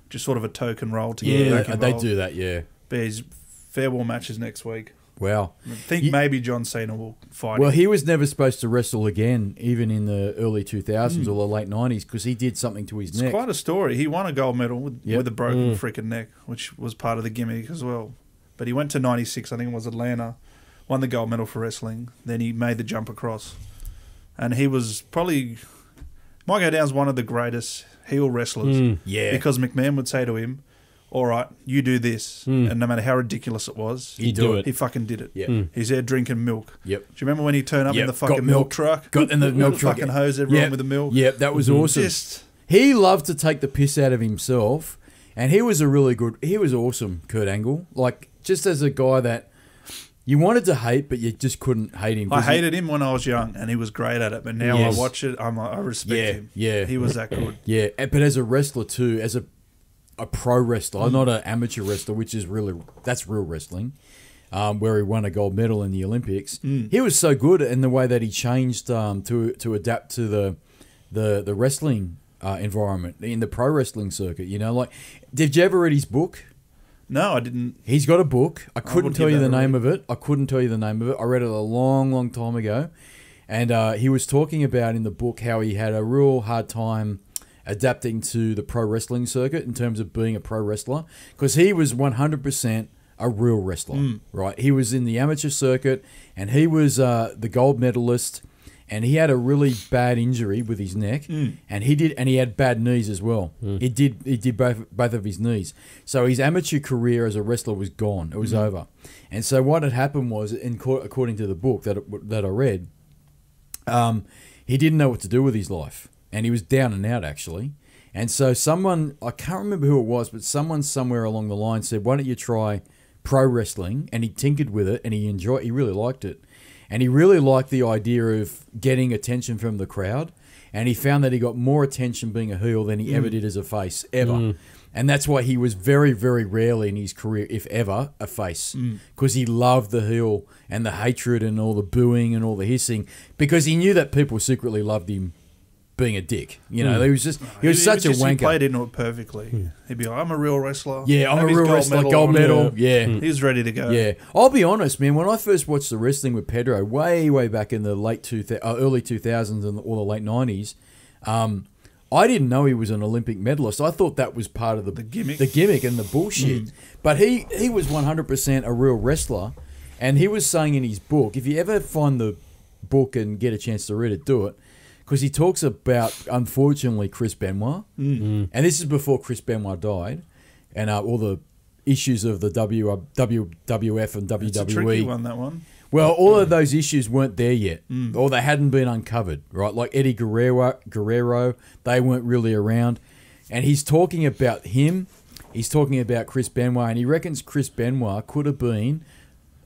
just sort of a token role to get Yeah, back they involved. do that, yeah. But his farewell matches next week. Wow. I think You- maybe John Cena will fight Well, him. he was never supposed to wrestle again, even in the early 2000s or the late 90s, because he did something to his It's neck. quite a story. He won a gold medal with Yep. a broken freaking neck, which was part of the gimmick as well. But he went to 96, I think it was Atlanta, won the gold medal for wrestling. Then he made the jump across. And he was probably, might go down as one of the greatest heel wrestlers. Yeah. Because McMahon would say to him, all right, you do this. And no matter how ridiculous it was, He'd do it. he fucking did it. Yeah. He's there drinking milk. Yep. Do you remember when he turned up in the fucking Got milk truck? Got in the milk truck. Fucking hose everyone with the milk. Yep, that was awesome. He loved to take the piss out of himself, and he was awesome, Kurt Angle. Like, just as a guy that you wanted to hate, but you just couldn't hate him. I hated him when I was young, and he was great at it. But now I watch it, I'm like, I respect him. Yeah. He was that good. Yeah, but as a wrestler too, as a pro wrestler, not an amateur wrestler, which is that's real wrestling, where he won a gold medal in the Olympics. He was so good in the way that he changed to adapt to the wrestling environment in the pro wrestling circuit. You know, like, did you ever read his book? No, I didn't. He's got a book. I couldn't tell you the name of it. I read it a long, long time ago. And he was talking about in the book how he had a real hard time adapting to the pro wrestling circuit in terms of being a pro wrestler. Because he was 100% a real wrestler, right? He was in the amateur circuit, and he was the gold medalist. And he had a really bad injury with his neck, and he had bad knees as well. He did both of his knees. So his amateur career as a wrestler was gone. It was over. And so what had happened was, according to the book that I read, he didn't know what to do with his life, and he was down and out actually. And so someone, I can't remember who it was, but someone somewhere along the line said, "Why don't you try pro wrestling?" And he tinkered with it, and he really liked it. And he really liked the idea of getting attention from the crowd. And he found that he got more attention being a heel than he ever did as a face, ever. And that's why he was very, very rarely in his career, if ever, a face. Because he loved the heel and the hatred and all the booing and all the hissing. Because he knew that people secretly loved him being a dick. You know, he was such a wanker. He played into it perfectly. He'd be like, I'm a real wrestler. Yeah, I'm a real wrestler, gold medal. Yeah. He's ready to go. Yeah. I'll be honest, man, when I first watched the wrestling with Pedro, way back in the early 2000s or the late 90s, I didn't know he was an Olympic medalist. I thought that was part of the gimmick and the bullshit. But he was 100% a real wrestler, and he was saying in his book, if you ever find the book and get a chance to read it, do it. Because he talks about, unfortunately, Chris Benoit. And this is before Chris Benoit died. And all the issues of the WWF and WWE. It's a tricky one, that one. Well, all of those issues weren't there yet. Or they hadn't been uncovered, right? Like Eddie Guerrero, they weren't really around. And he's talking about him. He's talking about Chris Benoit. And he reckons Chris Benoit could have been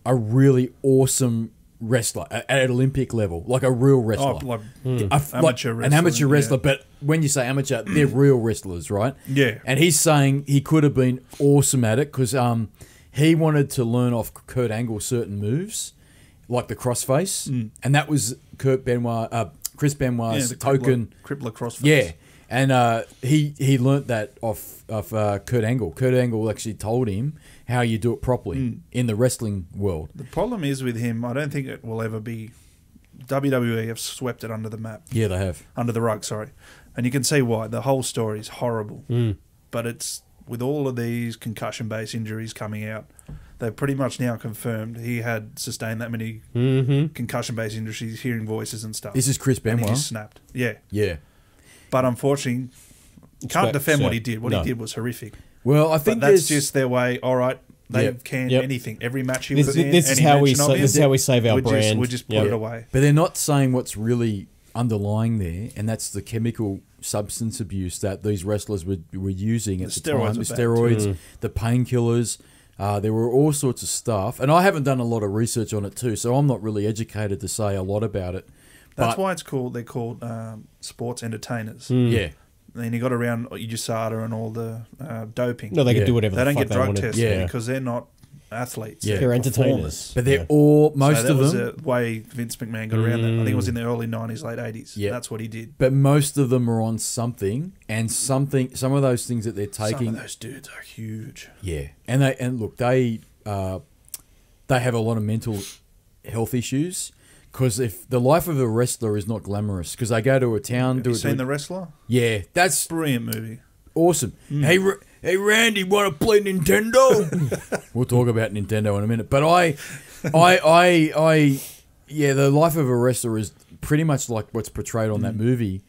a really awesome wrestler at Olympic level, like a real wrestler, amateur wrestler, an amateur wrestler. But when you say amateur, they're real wrestlers, right? Yeah. And he's saying he could have been awesome at it because he wanted to learn off Kurt Angle certain moves, like the crossface, and that was Chris Benoit's token crippler crossface. Yeah. And he learnt that off Kurt Angle. Kurt Angle actually told him how you do it properly in the wrestling world. The problem is with him, I don't think it will ever be... WWE have swept it under the map. Yeah, they have. Under the rug, sorry. And you can see why. The whole story is horrible. But it's... With all of these concussion-based injuries coming out, they've pretty much now confirmed he had sustained that many concussion-based injuries, hearing voices and stuff. This is Chris Benoit? And he just snapped. Yeah. Yeah. But unfortunately, can't defend what he did. What he did was horrific. Well, I think that's just their way. All right, they can anything. Every match he was in, this is how we save our brand. We just put it away. But they're not saying what's really underlying there, and that's the chemical substance abuse that these wrestlers were using at the time. The steroids, the painkillers. There were all sorts of stuff, and I haven't done a lot of research on it too, so I'm not really educated to say a lot about it. That's why they're called sports entertainers. Yeah. Then you got around USADA and all the doping. No, they can do whatever they don't the fuck get drug they tested because they're not athletes. They're entertainers. But they're all, most of them. That was the way Vince McMahon got around that. I think it was in the early 90s, late 80s. Yeah. That's what he did. But most of them are on something, and some of those things that they're taking. Some of those dudes are huge. Yeah. And look, they have a lot of mental health issues. Because if the life of a wrestler is not glamorous, because they go to a town... Have you seen The Wrestler? Yeah, that's... Brilliant movie. Awesome. Hey, Randy, want to play Nintendo? We'll talk about Nintendo in a minute. But the life of a wrestler is pretty much like what's portrayed on that movie,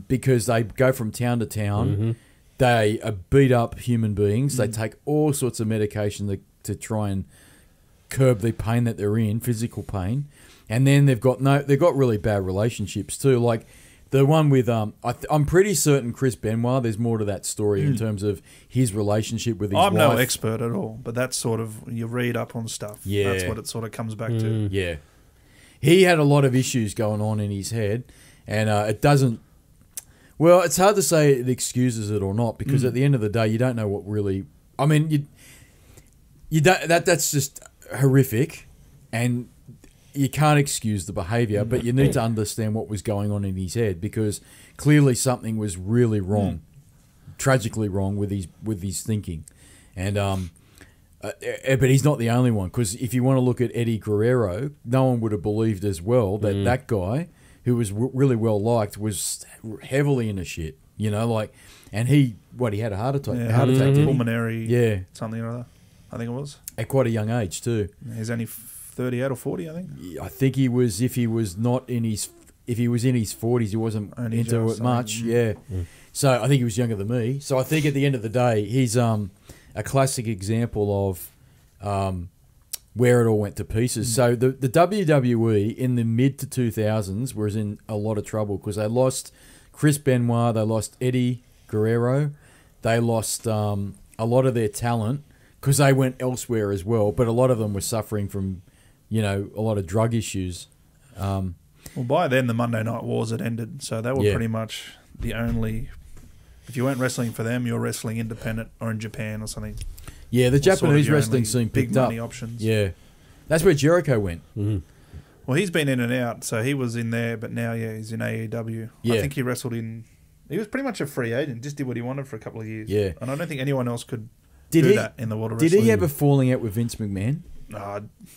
because they go from town to town. they are beat up human beings. They take all sorts of medication to try and curb the pain that they're in, physical pain. And then they've got really bad relationships too. Like the one with I'm pretty certain Chris Benoit. There's more to that story in terms of his relationship with his wife. I'm no expert at all, but that's sort of, you read up on stuff. Yeah, that's what it sort of comes back to. Yeah, he had a lot of issues going on in his head, and it doesn't. Well, it's hard to say it excuses it or not, because at the end of the day, you don't know what really. I mean, you don't. That's just horrific, and you can't excuse the behaviour, but you need to understand what was going on in his head, because clearly something was really wrong, tragically wrong with his thinking, and but he's not the only one, because if you want to look at Eddie Guerrero, no one would have believed as well that that guy, who was really well liked, was heavily in a shit, you know, like, and he had a heart attack, pulmonary, something or other, I think it was, at quite a young age too. He's only 38 or 40, I think. I think he was. If he was in his 40s, he wasn't into it much. Yeah. So I think he was younger than me. So I think at the end of the day, he's a classic example of where it all went to pieces. So the WWE in the mid to 2000s was in a lot of trouble, because they lost Chris Benoit, they lost Eddie Guerrero, they lost a lot of their talent, because they went elsewhere as well. But a lot of them were suffering from, you know, a lot of drug issues. Well, by then the Monday Night Wars had ended, so they were pretty much the only. If you weren't wrestling for them, you're wrestling independent or in Japan or something. Yeah, the Japanese wrestling scene picked up. Big money options. Yeah, that's where Jericho went. Well, he's been in and out, so he was in there, but now he's in AEW. Yeah. I think he wrestled in. He was pretty much a free agent, just did what he wanted for a couple of years. Yeah, and I don't think anyone else could do that in the world of wrestling. Did he have a falling out with Vince McMahon?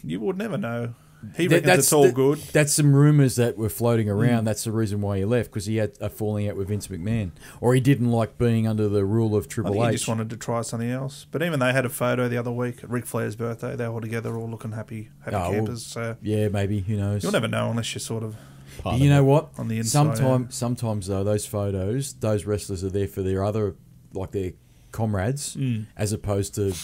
You would never know. He reckons it's all good. That's some rumours that were floating around. That's the reason why he left, because he had a falling out with Vince McMahon, or he didn't like being under the rule of Triple H. He just wanted to try something else. But even they had a photo the other week at Ric Flair's birthday. They were all together, all looking happy campers. So yeah, maybe, who knows? You'll never know unless you're sort of. You know what? On the inside, sometimes though, those photos, those wrestlers are there for their other, like their comrades, as opposed to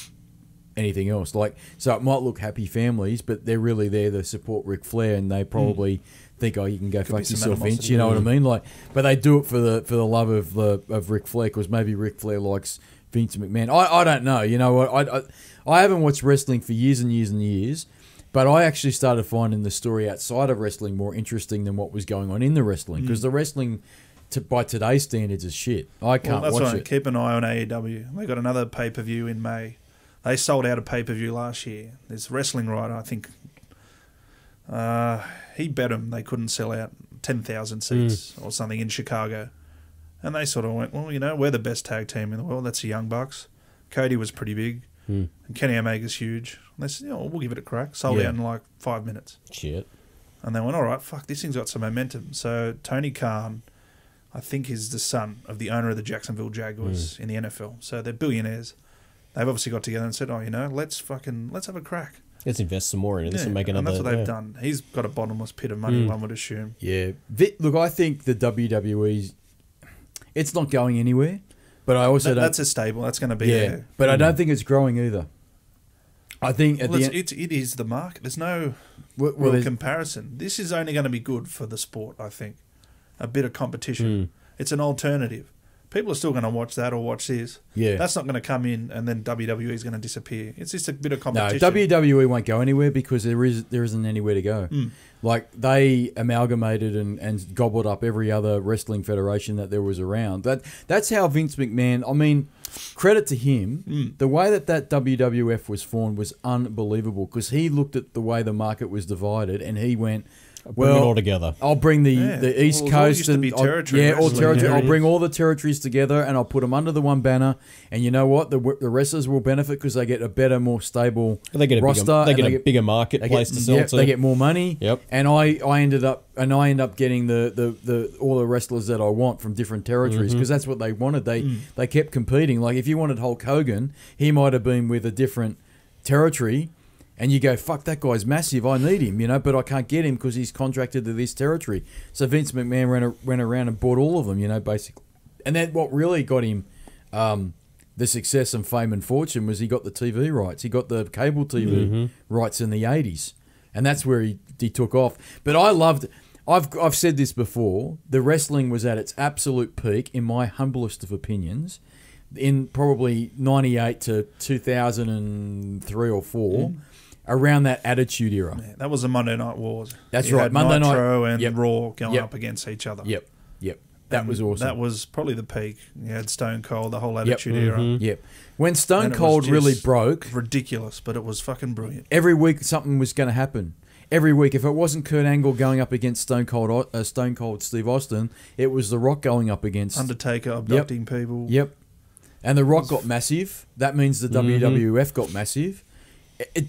anything else. Like, so it might look happy families, but they're really there to support Ric Flair, and they probably think, oh, you can go fuck yourself, Vince. You know what I mean? Like, but they do it for the love of Ric Flair, because maybe Ric Flair likes Vince McMahon. I don't know. You know what? I haven't watched wrestling for years and years and years, but I actually started finding the story outside of wrestling more interesting than what was going on in the wrestling, because the wrestling, by today's standards, is shit. I can't watch it. Keep an eye on AEW. They got another pay-per-view in May. They sold out a pay-per-view last year. This wrestling writer, I think, he bet them they couldn't sell out 10,000 seats or something in Chicago. And they sort of went, well, you know, we're the best tag team in the world. That's the Young Bucks. Cody was pretty big. And Kenny Omega's huge. And they said, we'll give it a crack. Sold out in like 5 minutes. Shit. And they went, all right, fuck, this thing's got some momentum. So Tony Khan, I think, is the son of the owner of the Jacksonville Jaguars in the NFL. So they're billionaires. They've obviously got together and said, let's have a crack. Let's invest some more in it. And make another. And that's what they've done. He's got a bottomless pit of money, one would assume. Yeah. Look, I think the WWE's, it's not going anywhere, but I also don't. That's a stable. That's going to be there. But I don't think it's growing either. I think it is the market. There's no real comparison. This is only going to be good for the sport, I think. A bit of competition. It's an alternative. People are still going to watch that or watch this. Yeah. That's not going to come in and then WWE is going to disappear. It's just a bit of competition. No, WWE won't go anywhere because there isn't anywhere to go. Like, they amalgamated and gobbled up every other wrestling federation that there was around. That's how Vince McMahon, I mean, credit to him, the way that WWF was formed was unbelievable, because he looked at the way the market was divided and he went, bring it all together. I'll bring the East Coast and all territory. I'll bring all the territories together and I'll put them under the one banner. And you know what? The wrestlers will benefit because they get a better, more stable roster. They get a bigger marketplace to sell to. They get more money. Yep. And I end up getting the all the wrestlers that I want from different territories, because that's what they wanted. They kept competing. Like, if you wanted Hulk Hogan, he might have been with a different territory. And you go, fuck, that guy's massive. I need him, but I can't get him because he's contracted to this territory. So Vince McMahon went around and bought all of them, basically. And then what really got him the success and fame and fortune was he got the TV rights. He got the cable TV rights in the 80s. And that's where he took off. But I loved... I've said this before. The wrestling was at its absolute peak, in my humblest of opinions, in probably 98 to 2003 or 4, around that Attitude Era. Yeah, that was the Monday Night Wars. That's You right. had Monday Nitro Night and Raw going up against each other. Yep. That was awesome. That was probably the peak. You had Stone Cold, the whole Attitude Era. Yep. When Stone And it Cold was really just broke, ridiculous, but it was fucking brilliant. every week something was going to happen. Every week, if it wasn't Kurt Angle going up against Stone Cold Steve Austin, it was The Rock going up against Undertaker abducting people. Yep. And The Rock got massive. That means the WWF got massive.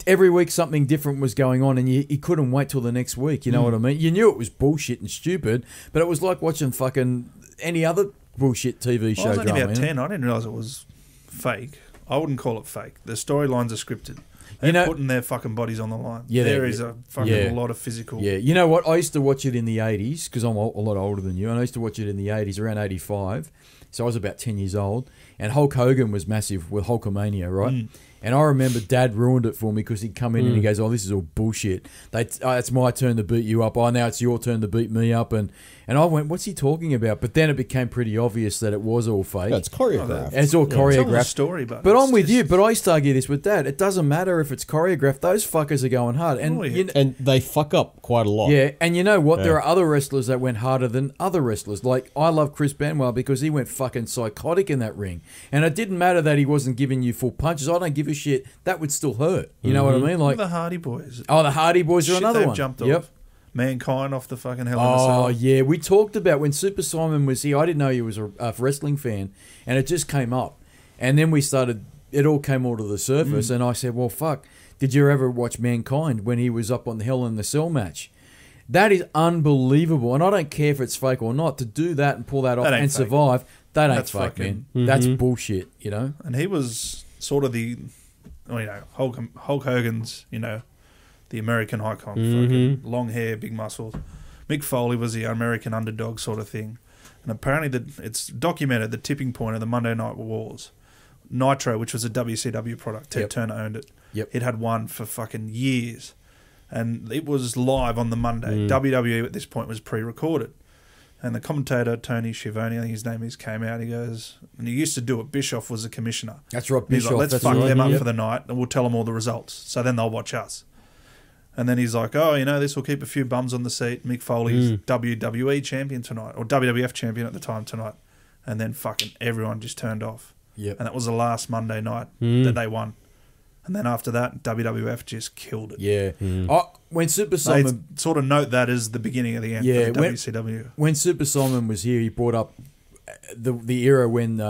Every week something different was going on, and you couldn't wait till the next week. You know what I mean? You knew it was bullshit and stupid, but it was like watching fucking any other bullshit TV show I was only drama. about 10. I didn't realise it was fake. I wouldn't call it fake. The storylines are scripted. They're putting their fucking bodies on the line. Yeah, there is a fucking lot of physical... Yeah, you know what? I used to watch it in the 80s, because I'm a lot older than you, and I used to watch it in the 80s, around 85. So I was about 10 years old, and Hulk Hogan was massive with Hulkamania, right? And I remember Dad ruined it for me because he'd come in and he goes, "Oh, this is all bullshit. It's my turn to beat you up. Oh, now it's your turn to beat me up." And I went, "What's he talking about?" But then it became pretty obvious that it was all fake. Yeah, it's choreographed. It's all choreographed. Tell the story, but I'm with you. But I used to argue this with Dad. It doesn't matter if it's choreographed. Those fuckers are going hard, and And they fuck up quite a lot. yeah. And you know what? There are other wrestlers that went harder than other wrestlers. Like I love Chris Benoit because he went fucking psychotic in that ring, and it didn't matter that he wasn't giving you full punches. I don't give a shit. That would still hurt. You know what I mean? Like the Hardy Boys. Oh, the Hardy Boys are another one. Jumped Yep. off. Mankind off the fucking Hell in a Cell. Oh, yeah. We talked about when Super Simon was here. I didn't know he was a wrestling fan, and it just came up. And then we started, it all came all to the surface, and I said, well, fuck, did you ever watch Mankind when he was up on the Hell in the Cell match? That is unbelievable, and I don't care if it's fake or not. To do that and pull that off and survive, that ain't fake, man. That's bullshit, you know? And he was sort of the... Well, you know, Hulk Hogan's, you know, the American icon, fucking long hair, big muscles. Mick Foley was the American underdog sort of thing. And apparently it's documented the tipping point of the Monday Night Wars. Nitro, which was a WCW product, Ted Turner owned it. It had won for fucking years. And it was live on the Monday. WWE at this point was pre-recorded. And the commentator, Tony Schiavone, I think his name is, came out. He goes, and he used to do it. Bischoff was the commissioner. That's right, Bischoff. He's like, let's fuck right. them up for the night, and we'll tell them all the results. So then they'll watch us. And then he's like, oh, you know, this will keep a few bums on the seat. Mick Foley's WWE champion tonight, or WWF champion at the time tonight. And then fucking everyone just turned off. And that was the last Monday night that they won. And then after that, WWF just killed it. Yeah. When Super Simon... They sort of note that as the beginning of the end for the WCW. When Super Simon was here, he brought up the era when,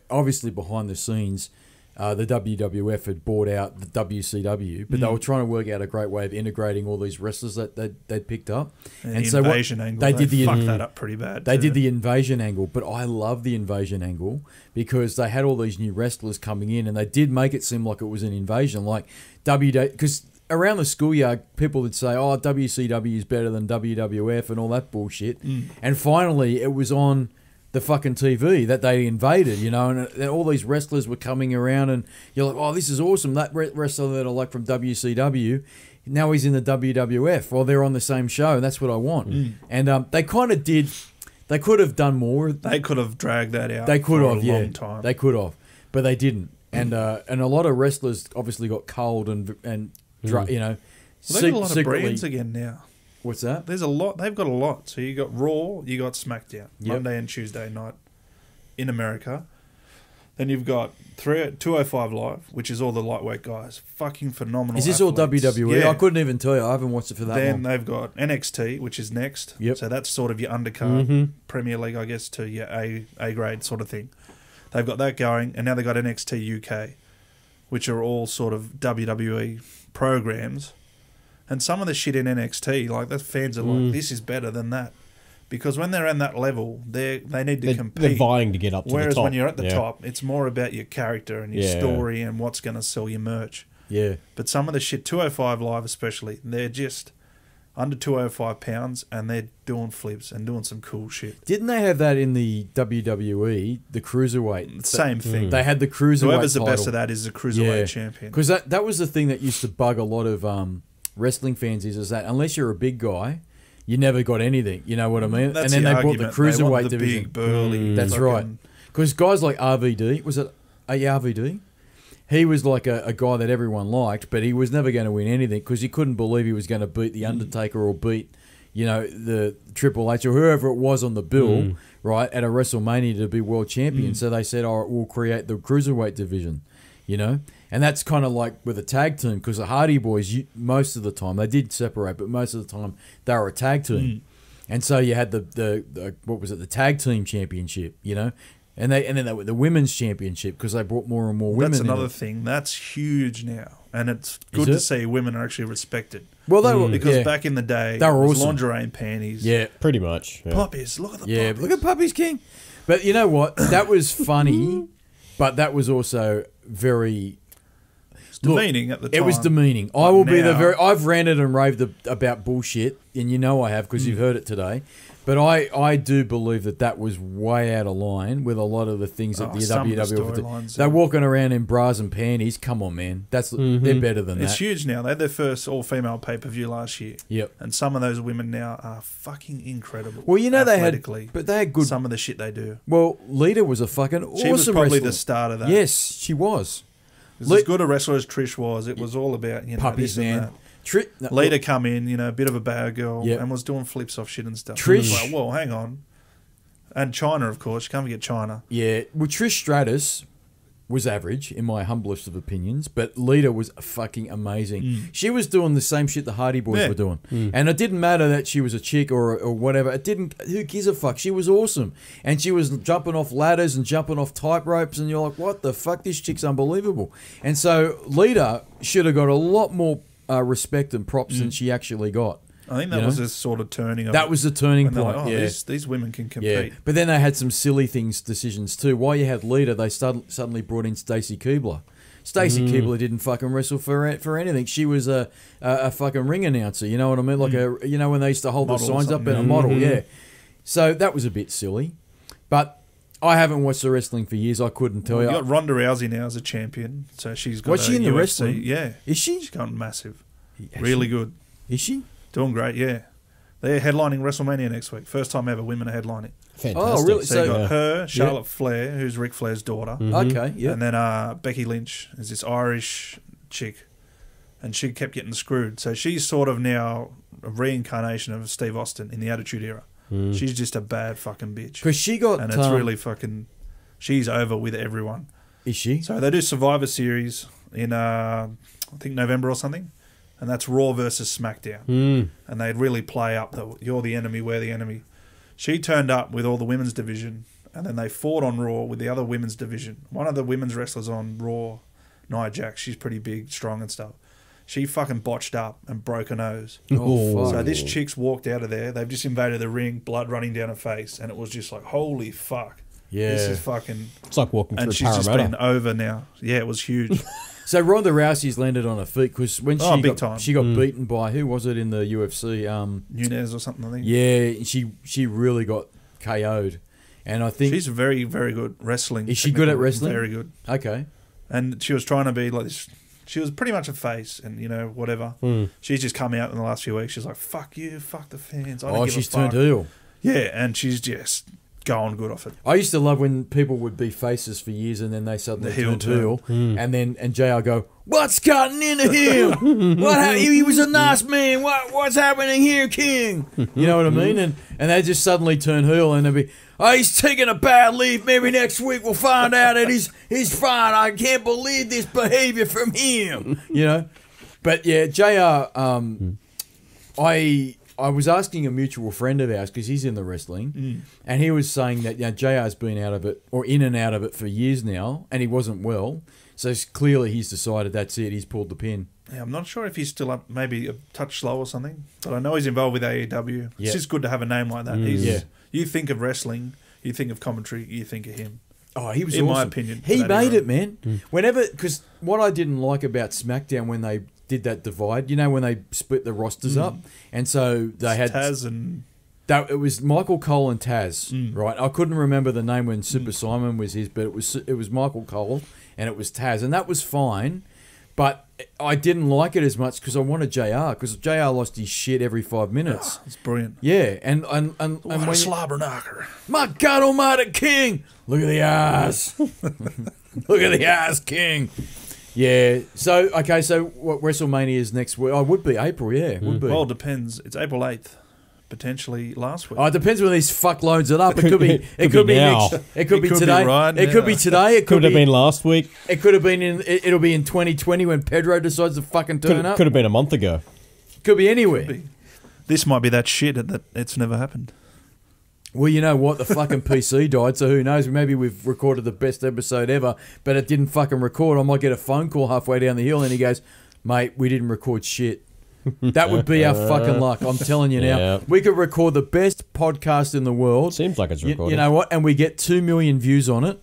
obviously behind the scenes, the WWF had bought out the WCW, but they were trying to work out a great way of integrating all these wrestlers that they'd picked up. And the invasion angle, they fucked that up pretty bad. They did the invasion angle, but I love the invasion angle because they had all these new wrestlers coming in, and they did make it seem like it was an invasion, like because around the schoolyard, people would say, "Oh, WCW is better than WWF" and all that bullshit. And finally, it was on the fucking TV that they invaded, you know, and all these wrestlers were coming around, and you're like, "Oh, this is awesome!" That wrestler that I like from WCW, now he's in the WWF. Well, they're on the same show, and that's what I want. And they kind of did. They could have done more. They could have dragged that out. They could have, a long time. They could have, but they didn't. And a lot of wrestlers obviously got cold and you know, well, they've got a lot of brands again now. What's that? There's a lot. They've got a lot. So you got Raw, you got SmackDown, Monday and Tuesday night in America. Then you've got 205 Live, which is all the lightweight guys. Fucking phenomenal. Is this athletes. all WWE? Yeah. I couldn't even tell you. I haven't watched it for that long. Then they've got NXT, which is next. So that's sort of your undercard Premier League, I guess, to your A grade sort of thing. They've got that going, and now they've got NXT UK, which are all sort of WWE programs. And some of the shit in NXT, like the fans are like, this is better than that. Because when they're in that level, they need to compete. They're vying to get up to the top. Whereas when you're at the top, it's more about your character and your story and what's going to sell your merch. Yeah. But some of the shit, 205 Live especially, they're just under 205 pounds, and they're doing flips and doing some cool shit. Didn't they have that in the WWE, the cruiserweight? Same thing. They had the cruiserweight Whoever's the title. best of that is the cruiserweight champion. Because that was the thing that used to bug a lot of wrestling fans is that unless you're a big guy, you never got anything. You know what I mean? That's and then the they argument. brought the cruiserweight the division. Big, burly. That's fucking- right. Because guys like RVD, was it RVD? He was like a guy that everyone liked, but he was never going to win anything because he couldn't believe he was going to beat The Undertaker or beat, the Triple H or whoever it was on the bill, right, at a WrestleMania to be world champion. So they said, all right, we'll create the cruiserweight division, And that's kind of like with a tag team because the Hardy Boys, most of the time, they did separate, but most of the time they were a tag team. And so you had the what was it, the tag team championship, And then they were the women's championship because they brought more and more women. That's another in it. thing. That's huge now, and it's good to see women are actually respected. Well, they were because back in the day, they were it was awesome. lingerie and panties. Yeah, pretty much. Yeah. Puppies, look at the puppies. Look at Puppies King. But you know what? That was funny, but that was also very demeaning at the time. It was demeaning. I will be now- I've ranted and raved about bullshit, and I have because you've heard it today. But I do believe that was way out of line with a lot of the things that the some of the WWE storylines, They're yeah. walking around in bras and panties. Come on, man. They're better than It's that. huge now. They had their first all-female pay-per-view last year. Yep. And some of those women now are fucking incredible. Well, they had good. Some of the shit they do. Well, Lita was a fucking awesome She was probably wrestler. the start of that. Yes, she was. As good a wrestler as Trish was, it was all about Puppies, this and man. that. Lita come in, a bit of a bad girl, and was doing flips off shit and stuff. Trish- Like, well, hang on. And China, of course. You can't forget China. Yeah, well, Trish Stratus was average, in my humblest of opinions, but Lita was fucking amazing. She was doing the same shit the Hardy Boys were doing. And it didn't matter that she was a chick or whatever. It didn't. Who gives a fuck? She was awesome. And she was jumping off ladders and jumping off tight ropes, and you're like, what the fuck? This chick's unbelievable. And so Lita should have got a lot more respect and props than she actually got. I think that was a sort of turning. That was the turning point. Like, these women can compete. Yeah, but then they had some silly decisions too. While you had Lita, they suddenly brought in Stacy Keibler. Stacy Keibler didn't fucking wrestle for anything. She was a fucking ring announcer. You know what I mean? Like when they used to hold the signs up in a model. Yeah. So that was a bit silly, but I haven't watched the wrestling for years. I couldn't tell you. You got Ronda Rousey now as a champion, so she's got. What's she in the UFC. wrestling? Yeah, is she? She's gone massive. Really good. Is she? Doing great, yeah. They're headlining WrestleMania next week. First time ever women are headlining. Fantastic. Oh, really? So you got her, Charlotte Flair, who's Ric Flair's daughter. Okay, yeah. And then Becky Lynch is this Irish chick. And she kept getting screwed. So she's sort of now a reincarnation of Steve Austin in the Attitude Era. She's just a bad fucking bitch. Because she got... And it's really fucking... She's over with everyone. Is she? So they do Survivor Series in, I think, November or something. And that's Raw versus SmackDown. And they'd really play up that you're the enemy, we're the enemy. She turned up with all the women's division, and then they fought on Raw with the other women's division. One of the women's wrestlers on Raw, Nia Jax, she's pretty big, strong and stuff. She fucking botched up and broke her nose. Oh, fuck. So this chick's walked out of there. They've just invaded the ring, blood running down her face, and it was just like, holy fuck. Yeah. This is fucking... It's like walking through And she's just Parramatta. been over now. Yeah, it was huge. So Ronda Rousey's landed on her feet because when big time. she got beaten by, who was it in the UFC? Nunez or something, I think. Yeah, she really got KO'd. And I think... She's very, very good wrestling. Is she good at wrestling? Very good. Okay. And she was trying to be like this. She was pretty much a face and, whatever. She's just come out in the last few weeks. She's like, fuck you, fuck the fans. I don't give she's a fuck. turned heel. Yeah, and she's just going good off it. I used to love when people would be faces for years and then they suddenly turned heel. And JR go, what's gotten into him? He was a nice man. What's happening here, King? You know what I mean? And they just suddenly turn heel and they'll be, he's taking a bad leave. Maybe next week we'll find out that he's fine. I can't believe this behavior from him. But yeah, JR, I was asking a mutual friend of ours because he's in the wrestling, and he was saying that JR's been out of it or in and out of it for years now, and he wasn't well. So clearly he's decided that's it. He's pulled the pin. Yeah, I'm not sure if he's still up, maybe a touch slow or something, but I know he's involved with AEW. It's just good to have a name like that. You think of wrestling, you think of commentary, you think of him. Oh, he was in awesome. my opinion. He made it, man. Whenever, because what I didn't like about SmackDown when they did that divide. You know, when they split the rosters up, and so they had Taz and it was Michael Cole and Taz, right? I couldn't remember the name when Super Simon was his, but it was Michael Cole and it was Taz, and that was fine. But I didn't like it as much because I wanted JR, because JR lost his shit every 5 minutes. it's brilliant. Yeah, and What a slobber knocker! my God Almighty King, look at the ass, look at the ass, King. Yeah. So okay. So what WrestleMania is next week? Oh, it would be April. Yeah, it would be. Well, it depends. It's April 8th. Potentially last week. Oh, it depends when these fuck loads it up. It could be. It could could be be now. next. It could be could be today. right It could be now. today. It Could have been last week. It could have been in. It'll be in 2020 when Pedro decides to fucking turn up. Could have been a month ago. Could be anywhere. Could be. This might be that shit that it's never happened. Well, you know what? The fucking PC died, so who knows? Maybe we've recorded the best episode ever, but it didn't fucking record. I might get a phone call halfway down the hill, and he goes, "Mate, we didn't record shit." That would be our fucking luck. I'm telling you now. Yeah. We could record the best podcast in the world. Seems like it's recorded. You know what? And we get 2 million views on it.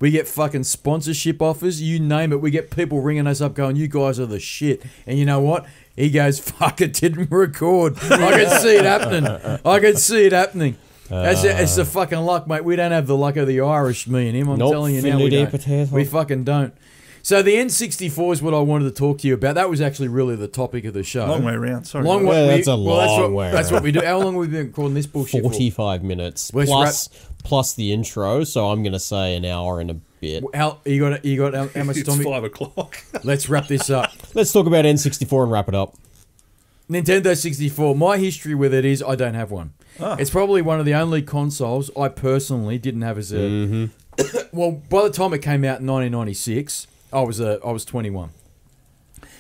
We get fucking sponsorship offers. You name it. We get people ringing us up going, "You guys are the shit." And you know what? He goes, "Fuck, it didn't record." I can see it happening. I can see it happening. It's the fucking luck, mate. We don't have the luck of the Irish, me and him. I'm Nope, telling you now, filet we de don't. potato. We fucking don't. So the N64 is what I wanted to talk to you about. That was actually really the topic of the show. Long way around. Sorry. Long Yeah, way. that's a long way That's what around. we do. How long have we been recording this bullshit 45 minutes Let's plus the intro, so I'm going to say an hour and a bit. for? How how much It's time? 5 o'clock. Let's wrap this up. Let's talk about N64 and wrap it up. Nintendo 64. My history with it is I don't have one. Ah. It's probably one of the only consoles I personally didn't have as a. Well, by the time it came out in 1996, I was 21.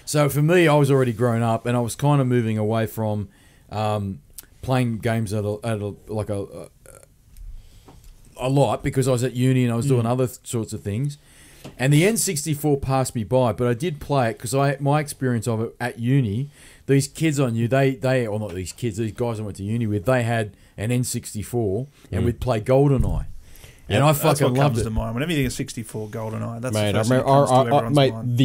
So for me, I was already grown up, and I was kind of moving away from playing games at a lot because I was at uni and I was doing other sorts of things. And the N64 passed me by, but I did play it because my experience of it at uni. These kids I knew, or not these kids, these guys I went to uni with, they had an N64 and we'd play GoldenEye. And I That's fucking what loved comes it. to mind. Whenever you think of 64 GoldenEye, that's Mate, the first thing that comes to everyone's mate, mind.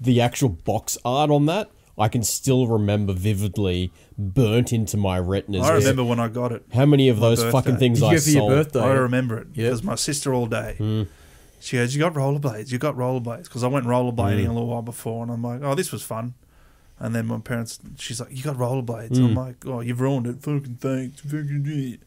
the actual box art on that, I can still remember vividly, burnt into my retinas. I remember when I got it. How many of My those birthday. fucking things Did you I get for your sold? birthday? I remember it Yeah. because my sister all day. She goes, "You got rollerblades? You got rollerblades?" Because I went rollerblading a little while before, and I'm like, "Oh, this was fun." And then my parents, she's like, "You got rollerblades?" I'm like, "Oh, you've ruined it. Fucking thanks. Fucking shit."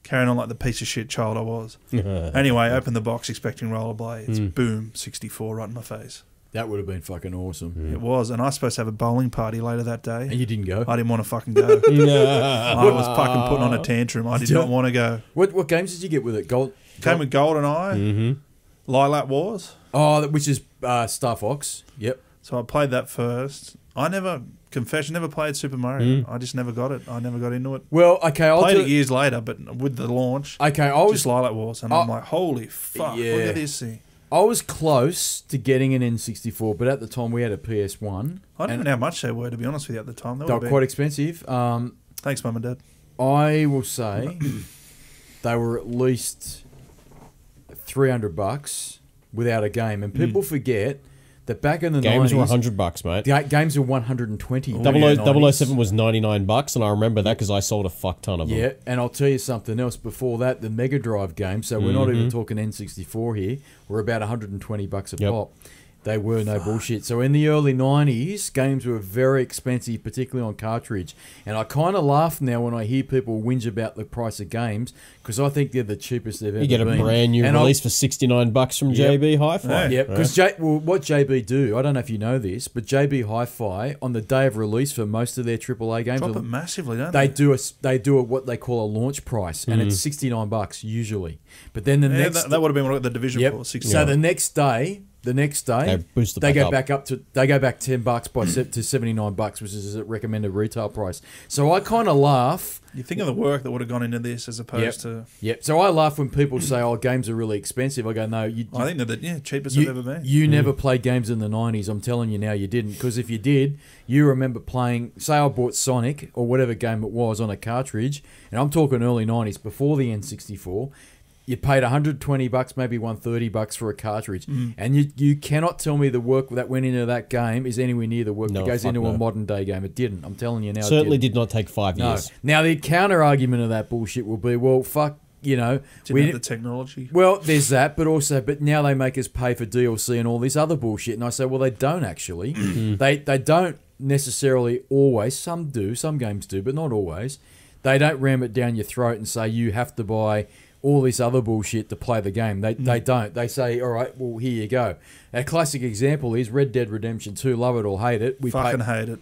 Carrying on like the piece of shit child I was. Anyway, opened the box expecting rollerblades. Boom, 64 right in my face. That would have been fucking awesome. It was, and I was supposed to have a bowling party later that day. And you didn't go. I didn't want to fucking go. I was fucking putting on a tantrum. I did not want to go. What games did you get with it? Came with GoldenEye, Lilac Wars. Oh, which is Star Fox. Yep. So I played that first. I never played Super Mario. I just never got it. I never got into it. Well, okay, I'll Played do it years later, but with the launch, Okay, I was just Lilac Wars, and I'm like, holy fuck! Yeah. Look at this thing. I was close to getting an N64, but at the time we had a PS1. I didn't know how much they were, to be honest with you, at the time. They were quite expensive. Thanks, Mum and Dad. I will say they were at least $300 without a game, and people forget that back in the Games 90s, were $100, mate. games were 120. Double 007 was $99, and I remember that because I sold a fuck ton of them. Yeah, and I'll tell you something else. Before that, the Mega Drive games, so we're not even talking N64 here, were about $120 a Yep. pop. They were no bullshit. So in the early 90s, games were very expensive, particularly on cartridge. And I kind of laugh now when I hear people whinge about the price of games because I think they're the cheapest they've ever You get a been. brand new And release for $69 from Yep. JB Hi-Fi. Yeah. Yeah, because what JB do, I don't know if you know this, but JB Hi-Fi, on the day of release for most of their AAA games, Drop it massively, don't they they? do what they call a launch price, and it's $69 usually. But then the Yeah, next that would have been what the division for. 60. so the next day They boost the they back go up. back up to $10 to $79, which is a recommended retail price. So I kind of laugh. You think of the work that would have gone into this as opposed to. Yep. So I laugh when people say, "Oh, games are really expensive." I go, "No, I think they're the cheapest they've ever been. You never played games in the 90s. I'm telling you now, you didn't. Because if you did, you remember playing, say I bought Sonic or whatever game it was on a cartridge, and I'm talking early 90s, before the N64. You paid $120, maybe $130 for a cartridge, and you cannot tell me the work that went into that game is anywhere near the work that goes into a modern day game. It didn't. I'm telling you now. Certainly did not take 5 years. Now the counter argument of that bullshit will be, well, fuck. You know, we have the technology. Well, there's that, but now they make us pay for DLC and all this other bullshit. And I say, well, they don't actually. They don't necessarily always. Some do, some games do, but not always. They don't ram it down your throat and say you have to buy all this other bullshit to play the game. They don't. They say, all right, well, here you go. A classic example is Red Dead Redemption 2. Love it or hate it. Fucking hate it.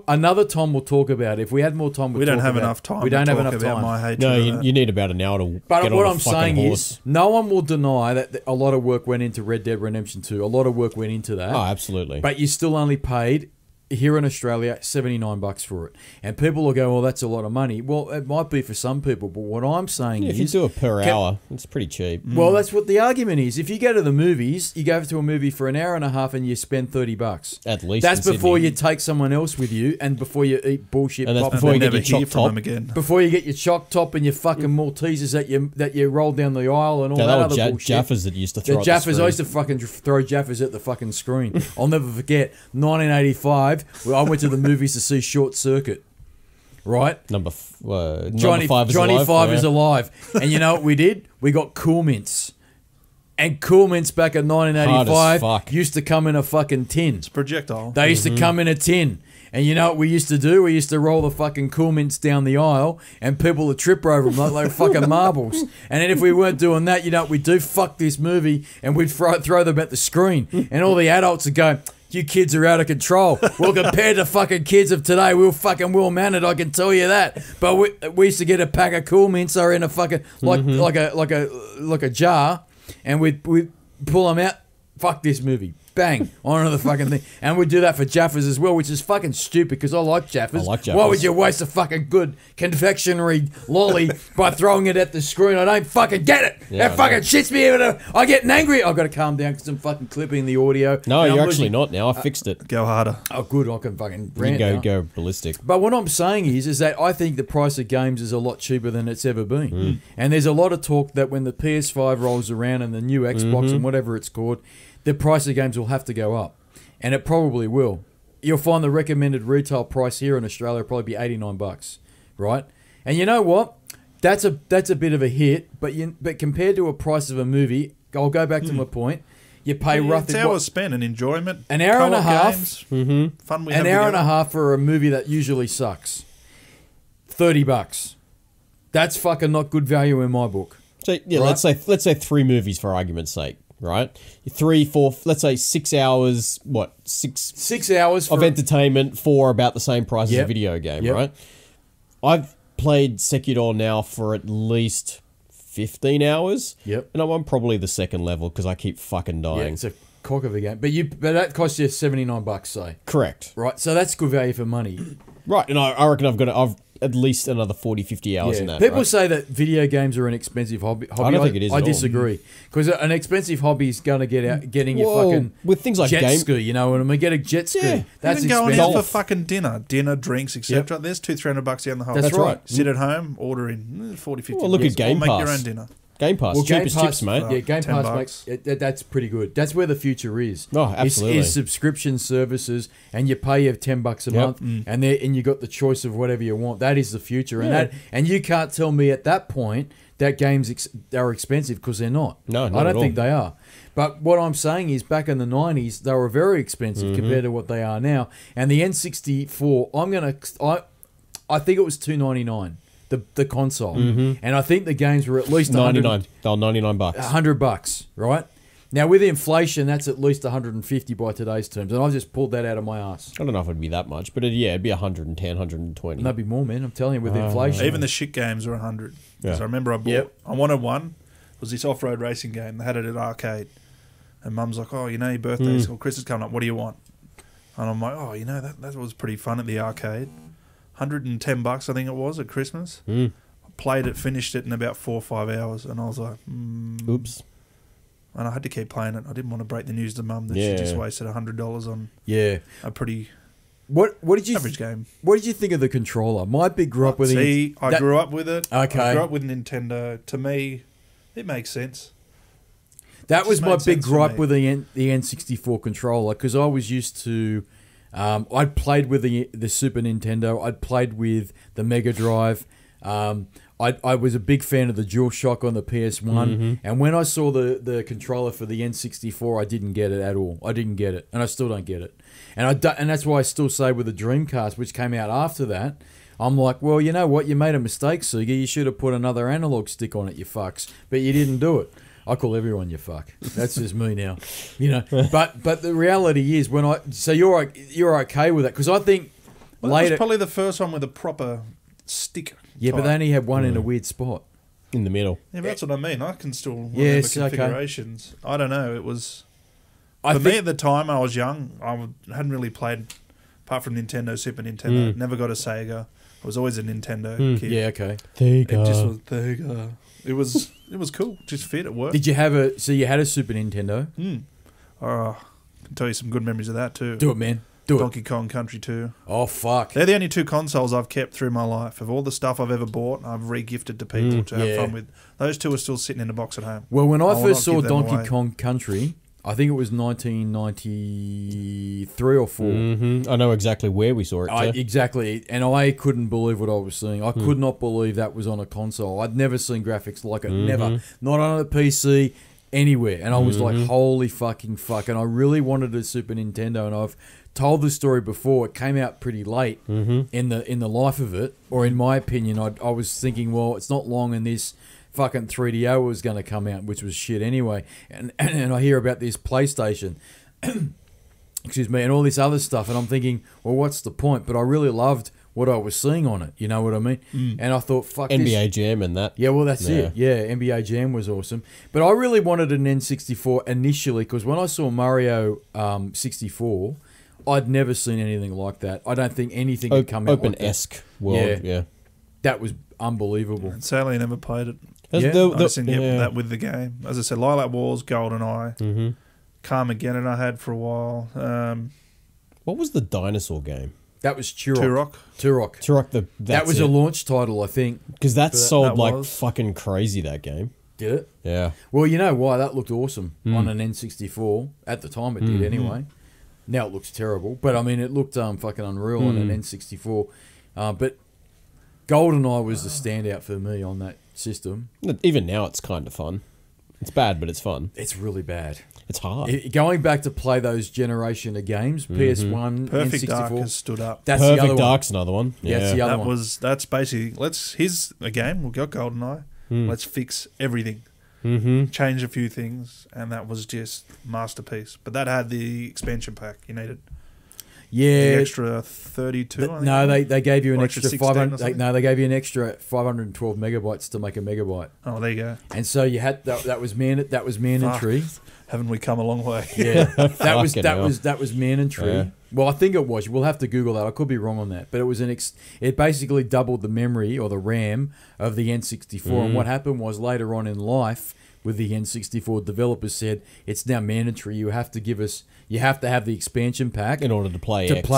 Another time we'll talk about it. If we had more time, we don't have enough time. We don't have enough time. My hatred. No, you need about an hour to but get what on I'm a fucking saying horse. is, no one will deny that a lot of work went into Red Dead Redemption 2. A lot of work went into that. Oh, absolutely. But you still only paid, here in Australia, $79 for it. And people will go, well, that's a lot of money. Well, it might be for some people, but what I'm saying is... If you do it per hour, it's pretty cheap. Well, that's what the argument is. If you go to the movies, you go to a movie for an hour and a half and you spend $30. At least that's before you take someone else with you and before you eat bullshit and that's popcorn. before you get your choc top. Again. Before you get your choc top and your fucking Maltesers that you roll down the aisle and all that other bullshit. Jaffas that used to throw the Jaffas, I used to fucking throw Jaffas at the fucking screen. I'll never forget, 1985, I went to the movies to see Short Circuit. Right? Number 5 is Johnny alive. Five is alive. And you know what we did? We got Cool Mints. And Cool Mints back in 1985 used to come in a fucking tin. It's a projectile. They used to come in a tin. And you know what we used to do? We used to roll the fucking Cool Mints down the aisle and people would trip over them like fucking marbles. And then if we weren't doing that, you know what we'd do? Fuck this movie. And we'd throw them at the screen. And all the adults would go... You kids are out of control. Well, compared to fucking kids of today, we're fucking well-mannered, I can tell you that. But we used to get a pack of Cool Mints or in a fucking like a jar, and we'd pull them out. Fuck this movie. Bang, onto the fucking thing. And we do that for Jaffas as well, which is fucking stupid because I like Jaffas. Why would you waste a fucking good confectionery lolly by throwing it at the screen? I don't fucking get it. Yeah, that fucking shits me. I get angry. I've got to calm down because I'm fucking clipping the audio. No, you're actually not now. I fixed it. Go harder. Oh, good. I can fucking rant You now. go ballistic. But what I'm saying is that I think the price of games is a lot cheaper than it's ever been. And there's a lot of talk that when the PS5 rolls around and the new Xbox and whatever it's called, the price of games will have to go up. And it probably will. You'll find the recommended retail price here in Australia will probably be $89, right? And you know what? That's a bit of a hit, but compared to a price of a movie, I'll go back to my point. You pay roughly it's hours spent and enjoyment. An hour and a half. Fun we have an hour and a half for a movie that usually sucks. $30. That's fucking not good value in my book. So yeah, right? let's say 3 movies for argument's sake. Right, 3, 4, let's say 6 hours. What 6 hours of entertainment for about the same price as a video game, right? I've played Sekiro now for at least 15 hours. Yep, and I'm probably the second level because I keep fucking dying. Yeah, it's a cock of a game, but that costs you $79, say. Correct. Right, so that's good value for money. Right, and I reckon I've at least another 40, 50 hours in that. People say that video games are an expensive hobby. I don't think it is. I disagree because an expensive hobby is going to getting your fucking with things like jet ski. You know what I mean? Get a jet ski. Yeah, that's even going expensive. out for fucking dinner, drinks, etc. There's $200-$300 down the hole. That's right. Sit at home, order in 40, 50. Well, look at Game Pass. Pass. Make your own dinner. Game Pass, well, cheap as chips, mate. Yeah, Game Pass makes that's pretty good. That's where the future is. Oh, absolutely. Is subscription services, and you pay your $10 a month, and you got the choice of whatever you want. That is the future, and you can't tell me at that point that games are expensive because they're not. No, I don't think they are. But what I'm saying is, back in the 90s, they were very expensive compared to what they are now. And the N64, I think it was $299. The console, and I think the games were at least $99. They were $99. $100, right? Now with inflation, that's at least $150 by today's terms, and I just pulled that out of my ass. I don't know if it'd be that much, but it'd be 110, 120. And that'd be more, man. I'm telling you, with inflation, even the shit games are 100. Because I remember I wanted one. It was this off-road racing game. They had it at arcade, and Mum's like, "Oh, your birthday's or Christmas coming up. What do you want?" And I'm like, "Oh, that was pretty fun at the arcade." $110, I think it was, at Christmas. I played it, finished it in about 4 or 5 hours, and I was like, oops. And I had to keep playing it. I didn't want to break the news to Mum that she just wasted $100 on a pretty average game. What did you think of the controller? My big grew up with I grew up with it. Okay. I grew up with Nintendo. To me, It makes sense. That was Just my made big sense for gripe me. with the N64 controller, because I was used to. I'd played with the Super Nintendo. I'd played with the Mega Drive. I was a big fan of the DualShock on the PS1, and when I saw the controller for the N64, I didn't get it at all. I didn't get it, and I still don't get it. And that's why I still say with the Dreamcast, which came out after that, I'm like, well, you know what? You made a mistake, Sega. You should have put another analog stick on it, you fucks. But you didn't do it. I call everyone you fuck. That's just me now, you know. But the reality is, so you're okay with that, because I think That later. was probably the first one with a proper stick. Yeah, but type. they only had one in a weird spot. In the middle. Yeah, but that's what I mean. I can still remember Yes, okay. configurations. I don't know. It was I for me think at the time. I was young. Hadn't really played apart from Nintendo, Super Nintendo. Never got a Sega. I was always a Nintendo kid. yeah, okay. It just was Sega. It was cool. Just fit. It worked. Did you have so you had a Super Nintendo? I can tell you some good memories of that too. Do it, man. Do it. Donkey Kong Country 2. Oh, fuck. They're the only two consoles I've kept through my life. Of all the stuff I've ever bought, I've re-gifted to people to have yeah. fun with. Those two are still sitting in a box at home. Well, when I will first not saw give them Donkey away. Kong Country, I think it was 1993 or 4. I know exactly where we saw it. Too. Exactly, and I couldn't believe what I was seeing. I could not believe that was on a console. I'd never seen graphics like it, never. Not on a PC, anywhere. And I was like, holy fucking fuck. And I really wanted a Super Nintendo, and I've told the story before. It came out pretty late in the life of it, or in my opinion, I was thinking, well, it's not long, and this fucking 3DO was going to come out, which was shit anyway. And I hear about this PlayStation. Excuse me, and all this other stuff, and I'm thinking, well, what's the point? But I really loved what I was seeing on it, you know what I mean? And I thought, fuck NBA this. Jam and that. Yeah, well, that's it. Yeah, NBA Jam was awesome. But I really wanted an N64 initially, because when I saw Mario 64, I'd never seen anything like that. I don't think anything had come out like that. Open-esque world, yeah. That was unbelievable. And sadly, I never played it. Yeah. I just didn't get that with the game. As I said, Lilac Wars, GoldenEye, Carmageddon I had for a while. What was the dinosaur game? That was Turok. Turok. That was a launch title, I think. Because that sold that like was. fucking crazy, that game. Did it? Yeah. Well, you know why? That looked awesome on an N64. At the time, it did anyway. Now it looks terrible. But, I mean, it looked fucking unreal on an N64. But GoldenEye was the standout for me on that system. Even now, it's kind of fun. It's bad, but it's fun. It's really bad. It's hard. Going back to play those generation of games, PS1, Perfect N64. Dark has stood up. That's the other Perfect one. Dark's another one. Yeah, that's the other one. That's basically, here's a game, we've got GoldenEye, let's fix everything. Change a few things, and that was just masterpiece. But that had the expansion pack you needed. Yeah. The extra 32. I think. No, they gave you an Or extra 16 or 500. something? They gave you an extra 512 megabytes to make a megabyte, Oh, there you go. and so you had that was mandatory. Haven't we come a long way? Yeah, that was Fucking hell. that was mandatory. Yeah. Well, I think it was. We'll have to Google that. I could be wrong on that, but it was it basically doubled the memory or the RAM of the N64. And what happened was later on in life with the N64, developers said it's now mandatory. You have to have the expansion pack In order to play to X.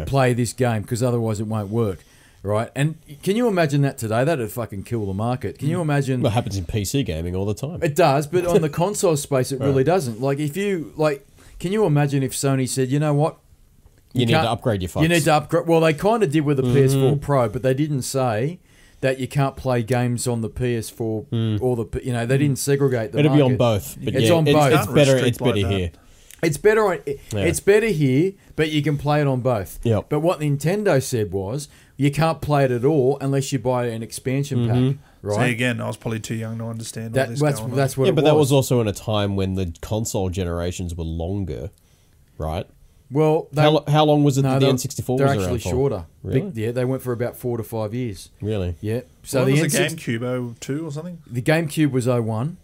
play this game, because otherwise it won't work. Right? And can you imagine that today? That'd fucking kill the market. Can you imagine? Well, it happens in PC gaming all the time. It does, but on the console space, it really doesn't. Like, can you imagine if Sony said, you know what? You need can't- to upgrade your fucks. You need to upgrade. Well, they kind of did with the PS4 Pro, but they didn't say that you can't play games on the PS4 or the. They didn't segregate the It'll be on market. both. But It's yeah, on both. It's better. Restrict It's better like that. here. It's better. It's better here, but you can play it on both. Yep. But what Nintendo said was you can't play it at all unless you buy an expansion pack. Right. See, again, I was probably too young to understand all this That's going on. what. Yeah, it but that was also in a time when the console generations were longer, right? Well. How long was it that the they're- N64 They're was actually around for? shorter. Really? They went for about 4 to 5 years. Really? Yeah. So So the was the N6 GameCube 02 or something? the GameCube was 01.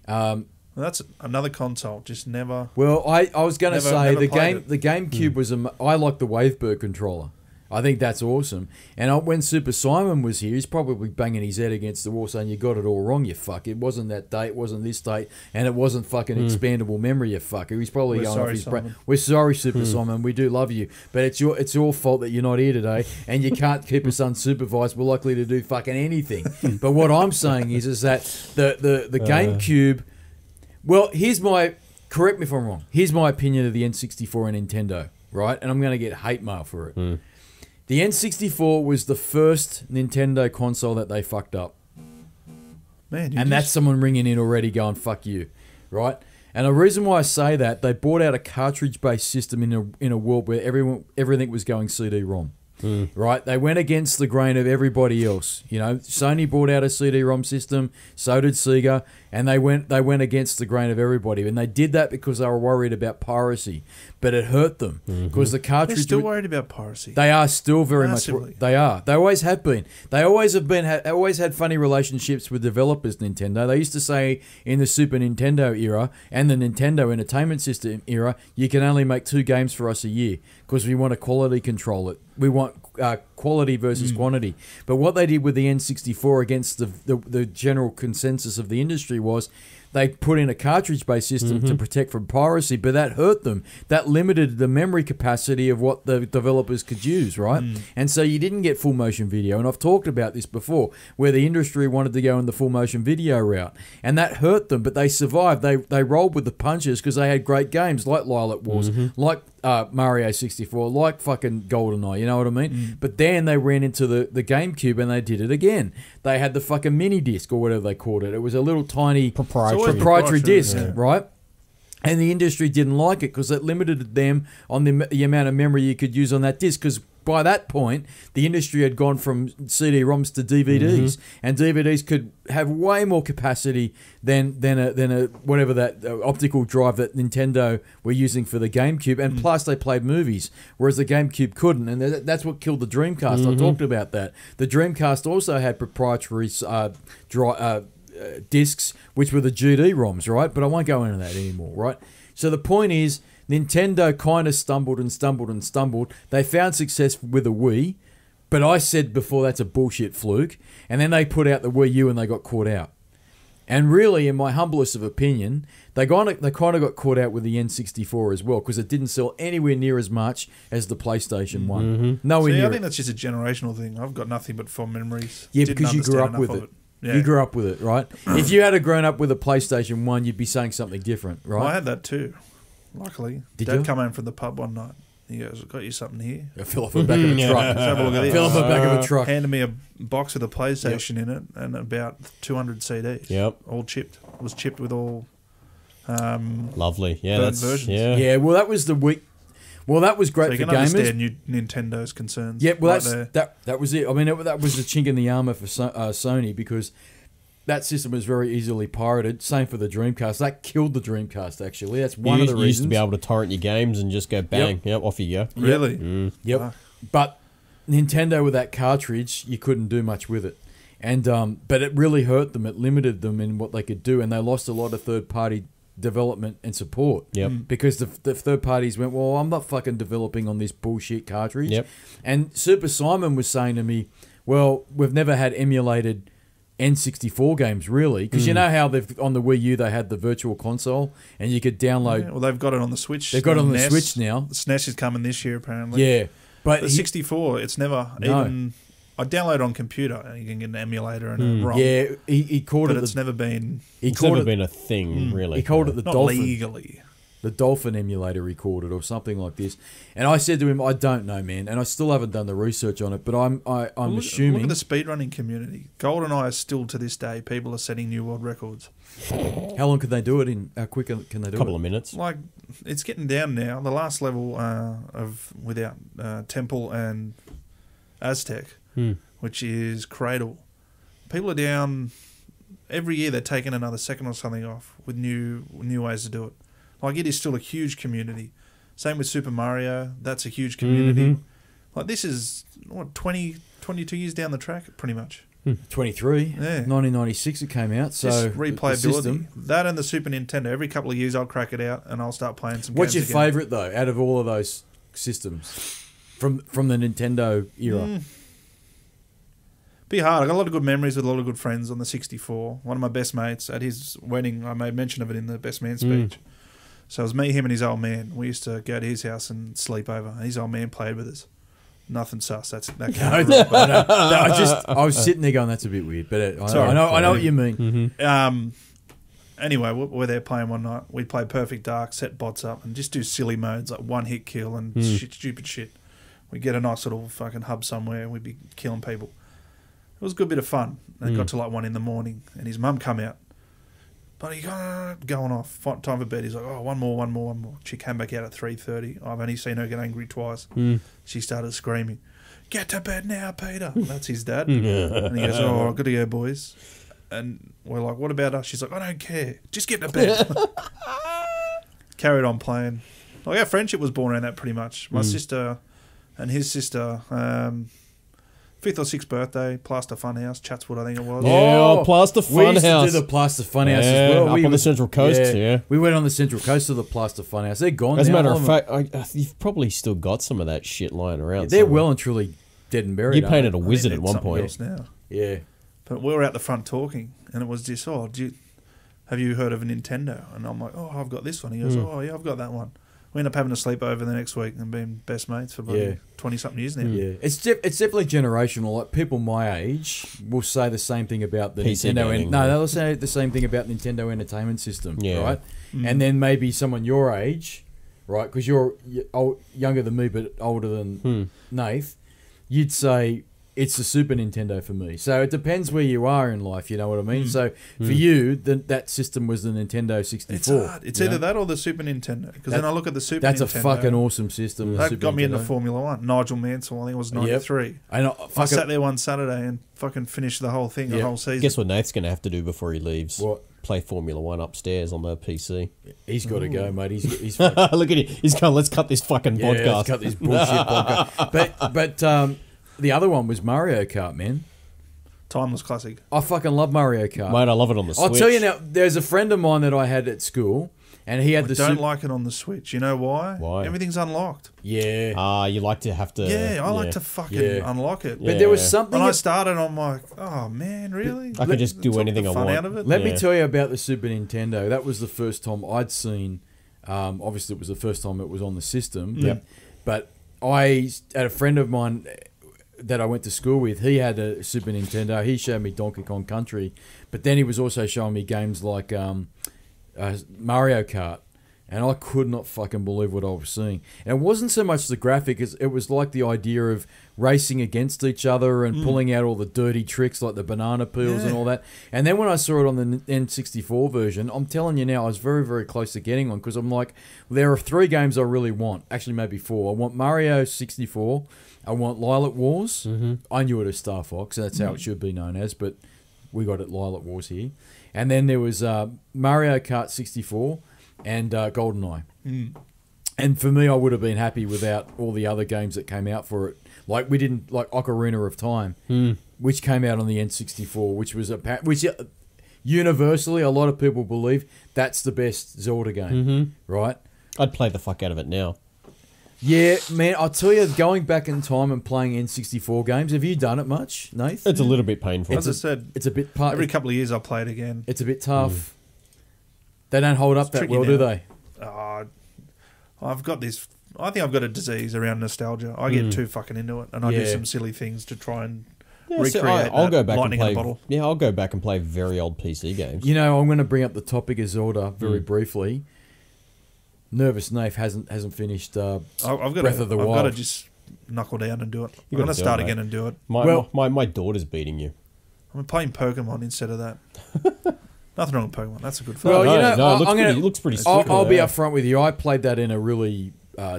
Well, that's another console. Just never. Well, I was going to Never- say never the played it. GameCube was I like the Wavebird controller. I think that's awesome. And when Super Simon was here, he's probably banging his head against the wall saying, you got it all wrong, you fuck. It wasn't that date, it wasn't this date, and it wasn't fucking expandable memory, you fucker. He's probably going off his brain. We're sorry, Super Simon. We do love you. But it's your fault that you're not here today, and you can't keep us unsupervised. We're likely to do fucking anything. But what I'm saying is that the GameCube... Well, correct me if I'm wrong. Here's my opinion of the N64 and Nintendo, right? And I'm going to get hate mail for it. The N64 was the first Nintendo console that they fucked up. Man, and that's someone ringing in already going, fuck you, right? And the reason why I say that, they brought out a cartridge-based system in a world where everything was going CD-ROM. Right, they went against the grain of everybody else. You know, Sony brought out a CD-ROM system, so did Sega, and they went against the grain of everybody. And they did that because they were worried about piracy, but it hurt them because the cartridge. They're still worried about piracy. They are still very Massively. much. They are. They always have been. They always have been. Always had funny relationships with developers. Nintendo. They used to say in the Super Nintendo era and the Nintendo Entertainment System era, you can only make 2 games for us a year because we want to quality control it. We want quality versus quantity. But what they did with the N64 against the general consensus of the industry was they put in a cartridge-based system to protect from piracy, but that hurt them. That limited the memory capacity of what the developers could use, right? And so you didn't get full motion video. And I've talked about this before, where the industry wanted to go in the full motion video route. And that hurt them, but they survived. They rolled with the punches because they had great games like Lilac Wars, like Mario 64, like fucking GoldenEye, you know what I mean? But then they ran into the GameCube and they did it again. They had the fucking mini disc or whatever they called it. It was a little tiny proprietary disc, right? And the industry didn't like it because it limited them on the amount of memory you could use on that disc, because by that point, the industry had gone from CD-ROMs to DVDs, and DVDs could have way more capacity than a whatever that optical drive that Nintendo were using for the GameCube, and plus they played movies, whereas the GameCube couldn't, and that's what killed the Dreamcast. I talked about that. The Dreamcast also had proprietary discs, which were the GD-ROMs, right? But I won't go into that anymore, right? So the point is, Nintendo kind of stumbled and stumbled and stumbled. They found success with a Wii, but I said before that's a bullshit fluke. And then they put out the Wii U and they got caught out. And really, in my humblest of opinion, they kind of got caught out with the N64 as well, because it didn't sell anywhere near as much as the PlayStation 1. Nowhere near. I think that's just a generational thing. I've got nothing but fond memories. Yeah, because you grew up with it. Yeah. You grew up with it, right? If you had grown up with a PlayStation 1, you'd be saying something different, right? Well, I had that too. Luckily, Dad come home from the pub one night. He goes, "Got you something here." I fell off the back of a truck. Let's have a look at this. Fell off the back of a truck. Handed me a box with a PlayStation in it and about 200 CDs. Yep, all chipped. It was chipped with all. Lovely, yeah, that's versions. Yeah. Well, that was the week. Well, that was great so you for can gamers. Understand Nintendo's concerns. Yeah, well, that was it. I mean, that was the chink in the armor for Sony, because that system was very easily pirated. Same for the Dreamcast. That killed the Dreamcast, actually. That's one of the reasons. You used to be able to torrent your games and just go bang. Yep, off you go. Really? Yep. Wow. But Nintendo, with that cartridge, you couldn't do much with it. And but it really hurt them. It limited them in what they could do. And they lost a lot of third-party development and support. Yep. Because the third parties went, well, I'm not fucking developing on this bullshit cartridge. Yep. And Super Simon was saying to me, well, we've never had emulated N64 games, really, because you know how they've on the Wii U they had the virtual console and you could download. Yeah, well, they've got it on the Switch. They've got it on the NES. Switch now. The SNES is coming this year, apparently. Yeah, but the 64, it's never even. I download on computer and you can get an emulator and a ROM. Yeah, he called but it. It's never been. It's never been a thing, really. He called it the Not Dolphin. legally. The Dolphin emulator, he called it, or something like this. And I said to him, I don't know, man, and I still haven't done the research on it, but I'm assuming. Look at the speedrunning community. GoldenEye is still to this day, people are setting new world records. How long can they do it in? How quick can they do it? A couple of minutes. Like, it's getting down now. The last level of without Temple and Aztec, which is Cradle. People are down. Every year they're taking another second or something off with new ways to do it. Like, it is still a huge community. Same with Super Mario. That's a huge community. Like, this is, 22 years down the track, pretty much. 23. Yeah. 1996 it came out. So just replayability. That and the Super Nintendo. Every couple of years I'll crack it out and I'll start playing some games. What's your favourite, though, out of all of those systems? from the Nintendo era? Be hard. I got a lot of good memories with a lot of good friends on the 64. One of my best mates at his wedding, I made mention of it in the best man speech. So it was me, him, and his old man. We used to go to his house and sleep over. His old man played with us. Nothing sus. That can't I was sitting there going, that's a bit weird, but I know what you mean. Anyway, we're there playing one night. We play Perfect Dark, set bots up, and just do silly modes like one hit kill and stupid shit. We get a nice little fucking hub somewhere and we'd be killing people. It was a good bit of fun. And it got to like 1 a.m. and his mum come out. Buddy, going off. Time for bed. He's like, oh, one more. She came back out at 3:30. I've only seen her get angry twice. She started screaming, get to bed now, Peter. That's his dad. And he goes, oh, I've got to go, boys. And we're like, what about us? She's like, I don't care. Just get to bed. Carried on playing. Like, our friendship was born around that pretty much. My sister and his sister... 5th or 6th birthday, Plaster Funhouse, Chatswood, I think it was. Yeah, Plaster Funhouse. We used to do the Plaster Funhouse as well. Up on the Central Coast, We went on the Central Coast to the Plaster Funhouse. They're gone As a now, matter of fact, you've probably still got some of that shit lying around. They're well and truly dead and buried. You painted a wizard at one point. Else now. Yeah. But we were out the front talking, and it was just, have you heard of a Nintendo? And I'm like, oh, I've got this one. He goes, oh, yeah, I've got that one. We end up having a sleepover the next week and being best mates for 20-something years now. Yeah, it's definitely generational. Like people my age will say the same thing about the PC Nintendo. gaming, they'll say the same thing about Nintendo Entertainment System, right? And then maybe someone your age, right? Because you're younger than me but older than Nath, you'd say it's the Super Nintendo for me. So it depends where you are in life, you know what I mean? So for you, that system was the Nintendo 64. It's hard. It's either that or the Super Nintendo. Because then I look at the Super That's Nintendo. That's a fucking awesome system. That got me into Formula One. Nigel Mansell, I think it was 93. I sat there one Saturday and fucking finished the whole thing, the whole season. Guess what Nate's going to have to do before he leaves? What? Play Formula One upstairs on the PC. He's got to go, mate. He's Look at him. He's going, let's cut this fucking podcast. Let's cut this bullshit podcast. But the other one was Mario Kart, man. Timeless classic. I fucking love Mario Kart. Mate, I love it on the Switch. I'll tell you now, there's a friend of mine that I had at school, and he had I don't like it on the Switch. You know why? Why? Everything's unlocked. Yeah. You like to have to... Yeah, I like to fucking unlock it. But there was something... When I started, I'm like, oh, man, really? I could just do anything I want. Out of it? Let me tell you about the Super Nintendo. That was the first time I'd seen... obviously, it was the first time it was on the system. Yep. But I had a friend of mine... that I went to school with, he had a Super Nintendo. He showed me Donkey Kong Country, but then he was also showing me games like Mario Kart, and I could not fucking believe what I was seeing. And it wasn't so much the graphic, as it was like the idea of racing against each other and pulling out all the dirty tricks like the banana peels and all that. And then when I saw it on the N64 version, I'm telling you now, I was very, very close to getting one, because I'm like, there are 3 games I really want. Actually, maybe 4. I want Mario 64. I want Lilac Wars. I knew it as Star Fox. That's how it should be known as, but we got it Lilac Wars here. And then there was Mario Kart 64 and GoldenEye. And for me, I would have been happy without all the other games that came out for it. Like we didn't like Ocarina of Time, which came out on the N64, which was universally a lot of people believe that's the best Zelda game, right? I'd play the fuck out of it now. Yeah, man, I'll tell you, going back in time and playing N64 games, have you done it much, Nath? It's a little bit painful. As I said, it's a bit every couple of years I play it again. It's a bit tough. They don't hold up that well, do they? I've got this... I think I've got a disease around nostalgia. I get too fucking into it, and I do some silly things to try and recreate I'll go back lightning and in play. a bottle. Yeah, I'll go back and play very old PC games. You know, I'm going to bring up the topic of Zelda very briefly. Nervous Nath hasn't finished Breath of the Wild. I've got to just knuckle down and do it. I'm going to start again and do it. My daughter's beating you. I'm playing Pokemon instead of that. Nothing wrong with Pokemon. That's a good fun. Well, it looks pretty slick. I'll be upfront with you. I played that in a really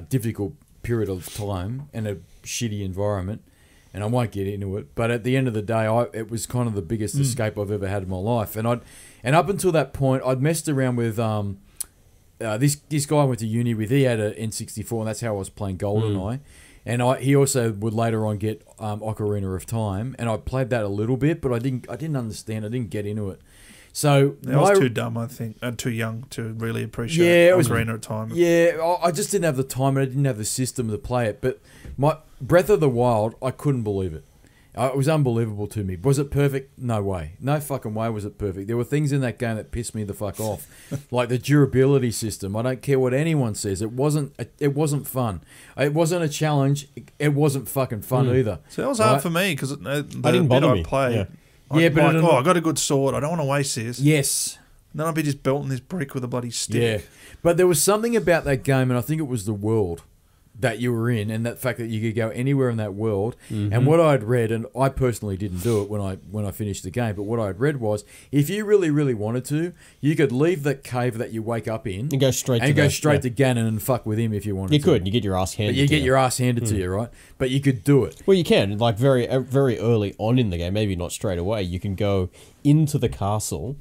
difficult period of time in a shitty environment, and I won't get into it. But at the end of the day, it was kind of the biggest escape I've ever had in my life. And up until that point, I'd messed around with this guy I went to uni with. He had an N64, and that's how I was playing GoldenEye. And he also would later on get Ocarina of Time, and I played that a little bit, but I didn't understand. I didn't get into it. So I was too dumb, I think, and too young to really appreciate Ocarina of Time. Yeah, I just didn't have the time and I didn't have the system to play it. But my Breath of the Wild, I couldn't believe it. It was unbelievable to me. Was it perfect? No way. No fucking way was it perfect. There were things in that game that pissed me the fuck off. Like the durability system. I don't care what anyone says. It wasn't fun. It wasn't a challenge. It wasn't fucking fun either. So that was hard for me because I didn't bother me. I played. Yeah, but I got a good sword. I don't want to waste this. Yes. And then I'd be just belting this brick with a bloody stick. Yeah. But there was something about that game, and I think it was the world that you were in, and that fact that you could go anywhere in that world. And what I'd read, and I personally didn't do it when I finished the game, but what I'd read was if you really, really wanted to, you could leave that cave that you wake up in and go straight to Ganon and fuck with him if you wanted. You could. You get your ass handed. But you get your ass handed to you, right? But you could do it. Well, you can. Like very early on in the game, maybe not straight away. You can go into the castle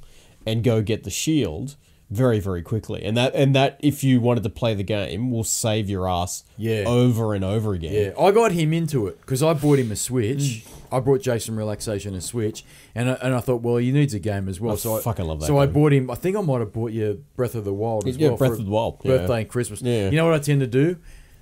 and go get the shield very, very quickly, and that if you wanted to play the game will save your ass over and over again. Yeah, I got him into it because I bought him a Switch. I brought Jason Relaxation a Switch, and I thought, well, he needs a game as well. I fucking love that. So game. I bought him. I think I might have bought you Breath of the Wild as well. Breath of the Wild, birthday and Christmas. Yeah. You know what I tend to do?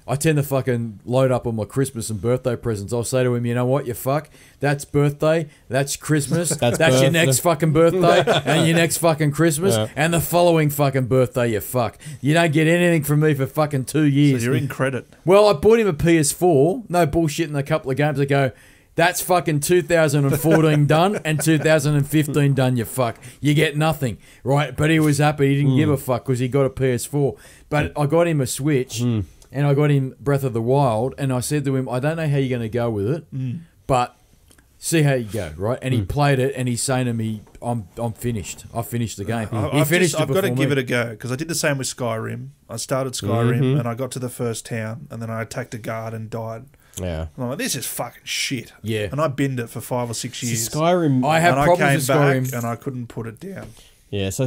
I tend to fucking load up on my Christmas and birthday presents. I'll say to him, you know what, you fuck, that's birthday, that's Christmas, that's your next fucking birthday, and your next fucking Christmas, and the following fucking birthday, you fuck. You don't get anything from me for fucking 2 years. So you're in credit. Well, I bought him a PS4, no bullshit, in a couple of games ago. That's fucking 2014 done and 2015 done, you fuck. You get nothing, right? But he was happy. He didn't give a fuck because he got a PS4. But I got him a Switch. And I got him Breath of the Wild, and I said to him, I don't know how you're going to go with it, but see how you go, right? And he played it, and he's saying to me, I'm finished. I finished the game. I've got to give it a go, because I did the same with Skyrim. I started Skyrim, and I got to the first town, and then I attacked a guard and died. Yeah. And I'm like, this is fucking shit. Yeah. And I binned it for 5 or 6 years. Skyrim... I have problems with Skyrim. And I couldn't put it down. Yeah, so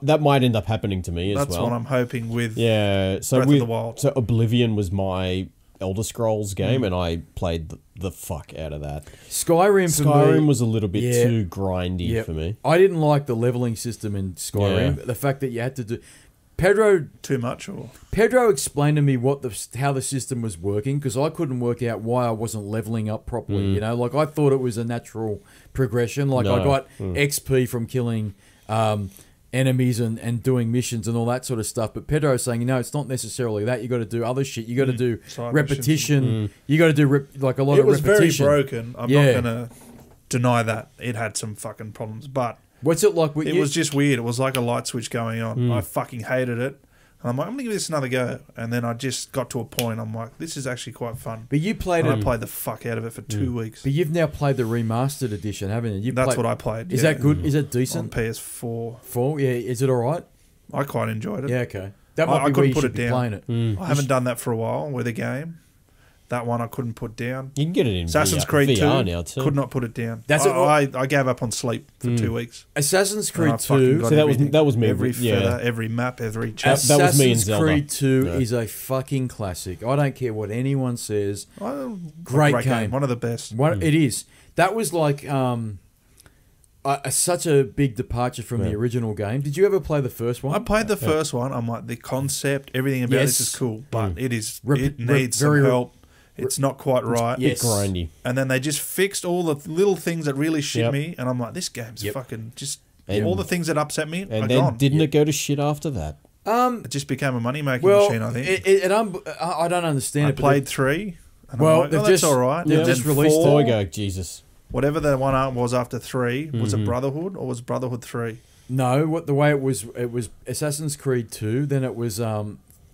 that might end up happening to me as well. That's what I'm hoping with Breath of the Wild. So Oblivion was my Elder Scrolls game, and I played the fuck out of that. Skyrim was a little bit too grindy for me. I didn't like the leveling system in Skyrim. The fact that you had to do... Pedro... Too much, or... Pedro explained to me how the system was working, because I couldn't work out why I wasn't leveling up properly, you know? Like, I thought it was a natural progression. Like, I got XP from killing... enemies and doing missions and all that sort of stuff, but Pedro is saying, it's not necessarily that. You got to do other shit. You got to do repetition. You got to do like a lot of repetition. It was very broken. I'm not gonna deny that it had some fucking problems, but what's it like? It was just weird. It was like a light switch going on. I fucking hated it. And I'm like, I'm going to give this another go. And then I just got to a point, I'm like, this is actually quite fun. But you played I played the fuck out of it for 2 weeks. But you've now played the remastered edition, haven't you? That's what I played. Is that good? Is it decent? On PS4. 4? Yeah. Is it all right? I quite enjoyed it. Yeah, okay. That might be where you should be playing it. I haven't done that for a while with a game. That one I couldn't put down. You can get it in Assassin's Creed VR 2, now too. Could not put it down. I gave up on sleep for 2 weeks. Assassin's Creed 2. So that was me. Every feather, every map, every chapter. That was me and Zelda. Assassin's Creed 2 is a fucking classic. I don't care what anyone says. Great game. One of the best. It is. That was like such a big departure from the original game. Did you ever play the first one? I played the first one. I'm like, the concept, everything about this is cool, but it needs some help. It's not quite right. It's grindy. And then they just fixed all the little things that really shit me, and I'm like, this game's fucking just... all the things that upset me are gone. Didn't it go to shit after that? It just became a money-making machine, I think. I don't understand it. I played 3, and well, I'm like, that's all right. They've just released 4, I go, Jesus. Whatever the one was after 3, was it Brotherhood, or was Brotherhood 3? No, the way it was Assassin's Creed 2, then it was...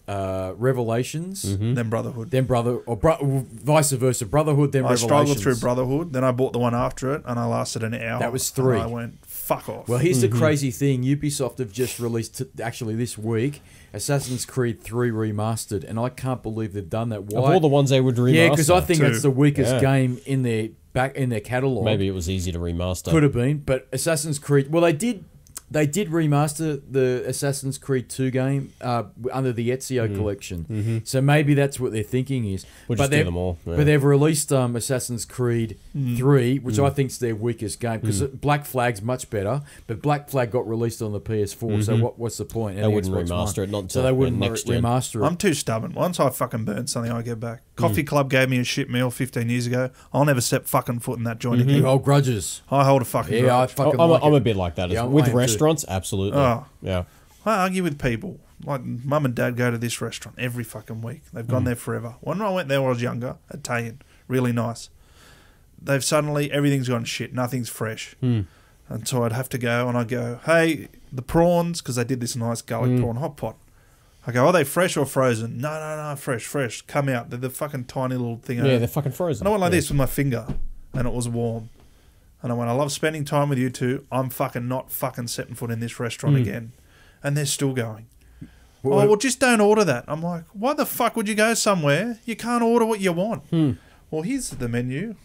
Revelations, then Brotherhood, vice versa. Brotherhood, then Revelations. I struggled through Brotherhood, then I bought the one after it, and I lasted an hour. That was 3. And I went, fuck off. Well, here's the crazy thing: Ubisoft have just released, actually this week, Assassin's Creed 3 remastered, and I can't believe they've done that. Why? Of all the ones they would remaster, yeah, because I think that's the weakest game in their catalog. Maybe it was easy to remaster. Could have been, but Assassin's Creed. Well, they did. They did remaster the Assassin's Creed 2 game under the Ezio collection. So maybe that's what their thinking is. We'll just do them all. Yeah. But they've released Assassin's Creed 3, which I think is their weakest game, because Black Flag's much better, but Black Flag got released on the PS4, so what's the point? They wouldn't remaster it, not so they wouldn't next gen. remaster it. I'm too stubborn. Once I fucking burn something, I get back. Coffee Club gave me a shit meal 15 years ago. I'll never step fucking foot in that joint again. You hold grudges. I hold a fucking grudge. I'm a bit like that. Yeah, With I am restaurants, absolutely. Oh. Yeah. I argue with people. Like, mum and dad go to this restaurant every fucking week. They've gone there forever. When I went there when I was younger, Italian, really nice. They've suddenly, everything's gone shit. Nothing's fresh. And so I'd have to go, and I'd go, hey, the prawns, because they did this nice garlic prawn hot pot. I go, are they fresh or frozen? No, fresh. Come out. They're the fucking tiny little thing. Yeah, they're fucking frozen. And I went like this with my finger, and it was warm. And I went, I love spending time with you two. I'm fucking not fucking setting foot in this restaurant again. And they're still going. Well, just don't order that. I'm like, why the fuck would you go somewhere? You can't order what you want. Well, here's the menu.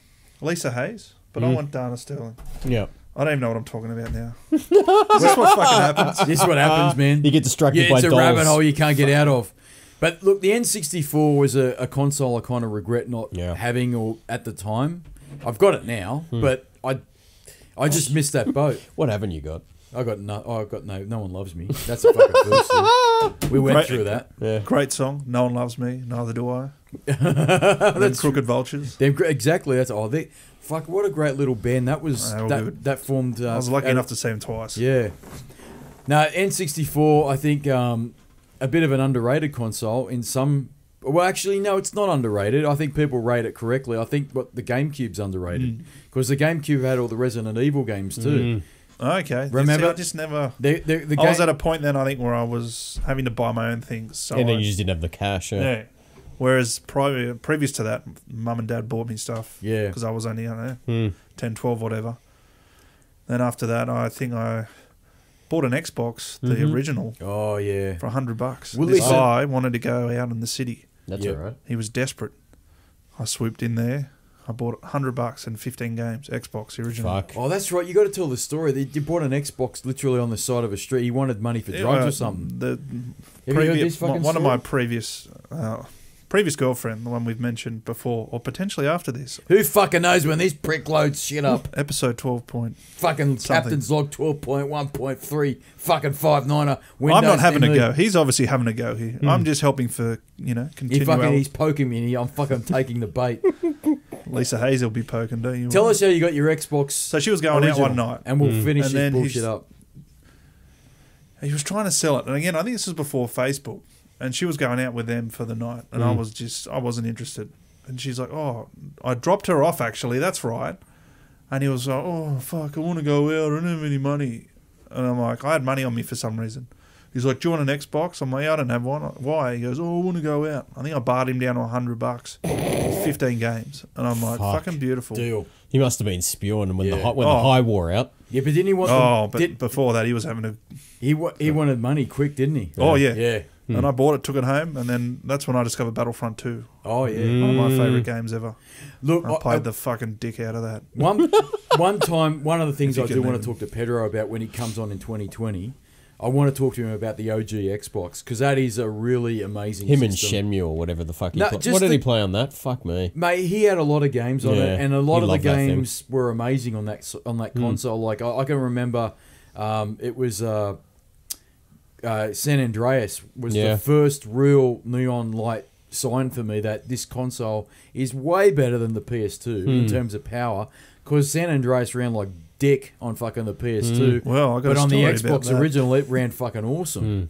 Lisa Hayes, but I want Dana Sterling. Yeah. I don't even know what I'm talking about now. Is this what fucking happens? This is what happens, man. You get distracted by it's a dolls. rabbit hole you can't get out of. But look, the N64 was a console I kind of regret not having or at the time. I've got it now, but I just missed that boat. What haven't you got? I got no. No one loves me. That's a fucking bullshit. We went through that. Yeah. Great song. No one loves me. Neither do I. That's Crooked Vultures. Exactly. That's fuck. What a great little band that was. That formed. I was lucky enough to see him twice. Yeah. Now N64, I think a bit of an underrated console in some. Well, actually, no, it's not underrated. I think people rate it correctly. I think the GameCube's underrated because the GameCube had all the Resident Evil games too. Okay. Remember? See, I just never... I was at a point then, I think, where I was having to buy my own things. So and then you just didn't have the cash. Yeah. Whereas previous to that, mum and dad bought me stuff. Yeah. Because I was only, 10, 12, whatever. Then after that, I think I bought an Xbox, the original. Oh, yeah. For $100. Well, this guy wanted to go out in the city. That's all right. He was desperate. I swooped in there. I bought $100 and 15 games. Xbox, the original. Fuck. Oh, that's right. You got to tell the story. You bought an Xbox literally on the side of a street. He wanted money for drugs or something. Have you heard this fucking one story? of my previous girlfriend, the one we've mentioned before, or potentially after this. Who fucking knows when these prick loads shit up? Episode 12 point. Fucking something. Captain's log 12.1.3. Fucking 5.9er. I'm not having a go. He's obviously having a go here. I'm just helping for, continue. He's poking me and I'm fucking taking the bait. Lisa Hayes will be poking, don't you? Tell us how you got your Xbox. So she was going original, out one night. and we'll finish this bullshit up. He was trying to sell it. And again, I think this was before Facebook. And she was going out with them for the night. And I wasn't interested. And she's like, oh, I dropped her off actually. That's right. And he was like, oh, fuck, I want to go out. I don't have any money. And I'm like, I had money on me for some reason. He's like, do you want an Xbox? I'm like, yeah, I don't have one. Why? He goes, oh, I want to go out. I think I barred him down to $100. 15 games. And I'm like, fucking beautiful. Deal. He must have been spewing when the high wore out. Yeah, but didn't he want... before that, he was having a... He wanted money quick, didn't he? Oh, yeah. Yeah. And I bought it, took it home, and then that's when I discovered Battlefront 2. Oh, yeah. One of my favourite games ever. Look, I played the fucking dick out of that. One time, one of the things I do want to talk to Pedro about when he comes on in 2020, I want to talk to him about the OG Xbox, because that is a really amazing system. and Shenmue or whatever the fuck he played. What did he play on that? Fuck me. Mate, he had a lot of games on it, and a lot of the games were amazing on that console. Like, I can remember it was... San Andreas was the first real neon light sign for me that this console is way better than the PS2 in terms of power, because San Andreas ran like dick on fucking the PS2. Well, I got but a on the story Xbox about that. original, it ran fucking awesome.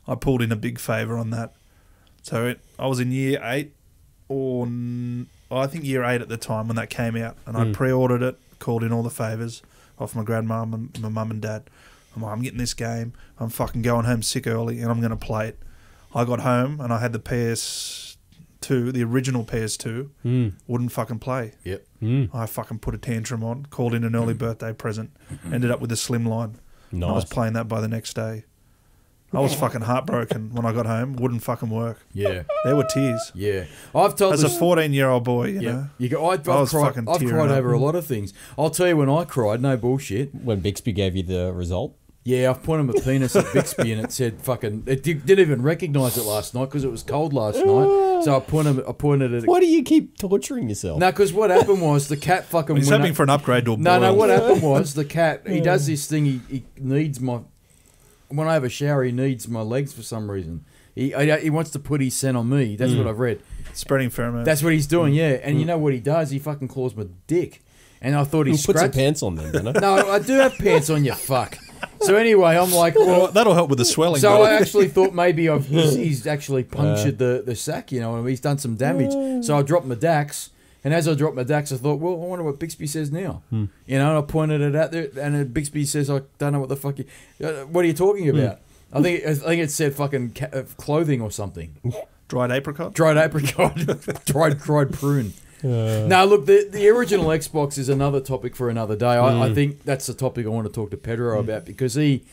I pulled in a big favour on that. So I was in year 8, I think year 8 at the time when that came out, and I pre-ordered it, called in all the favours off my grandmum and my mum and dad. I'm like, I'm getting this game. I'm fucking going home sick early, and I'm going to play it. I got home, and I had the PS2, the original PS2, wouldn't fucking play. Yep. I fucking put a tantrum on, called in an early birthday present, ended up with a slimline. Nice. I was playing that by the next day. I was fucking heartbroken when I got home. Wouldn't fucking work. Yeah. There were tears. Yeah. I've told As a 14-year-old boy, you know. I've cried over a lot of things. I'll tell you when I cried, no bullshit. When Bixby gave you the result? Yeah, I've pointed my penis at Bixby and it said fucking... It didn't even recognise it last night because it was cold last night. So I pointed at it. Why do you keep torturing yourself? No, because what happened was the cat fucking... He's hoping for an upgrade to a boil. No, what happened was the cat, he does this thing, he needs my... When I have a shower, he needs my legs for some reason. He wants to put his scent on me. That's what I've read. Spreading pheromones. That's what he's doing, yeah. And you know what he does? He fucking claws my dick. And I thought he puts some pants on then, doesn't it? No, I do have pants on, you fuck. So anyway, I'm like, well, that'll help with the swelling. So buddy. I actually thought maybe he's actually punctured the sack, and he's done some damage. So I dropped my dax, and as I dropped my dax, I thought, well, I wonder what Bixby says now. And I pointed it out there, and then Bixby says, I don't know what the fuck. What are you talking about? I think it said fucking clothing or something. Dried apricot. Dried prune. Now, look, the original Xbox is another topic for another day. I think that's the topic I want to talk to Pedro about because he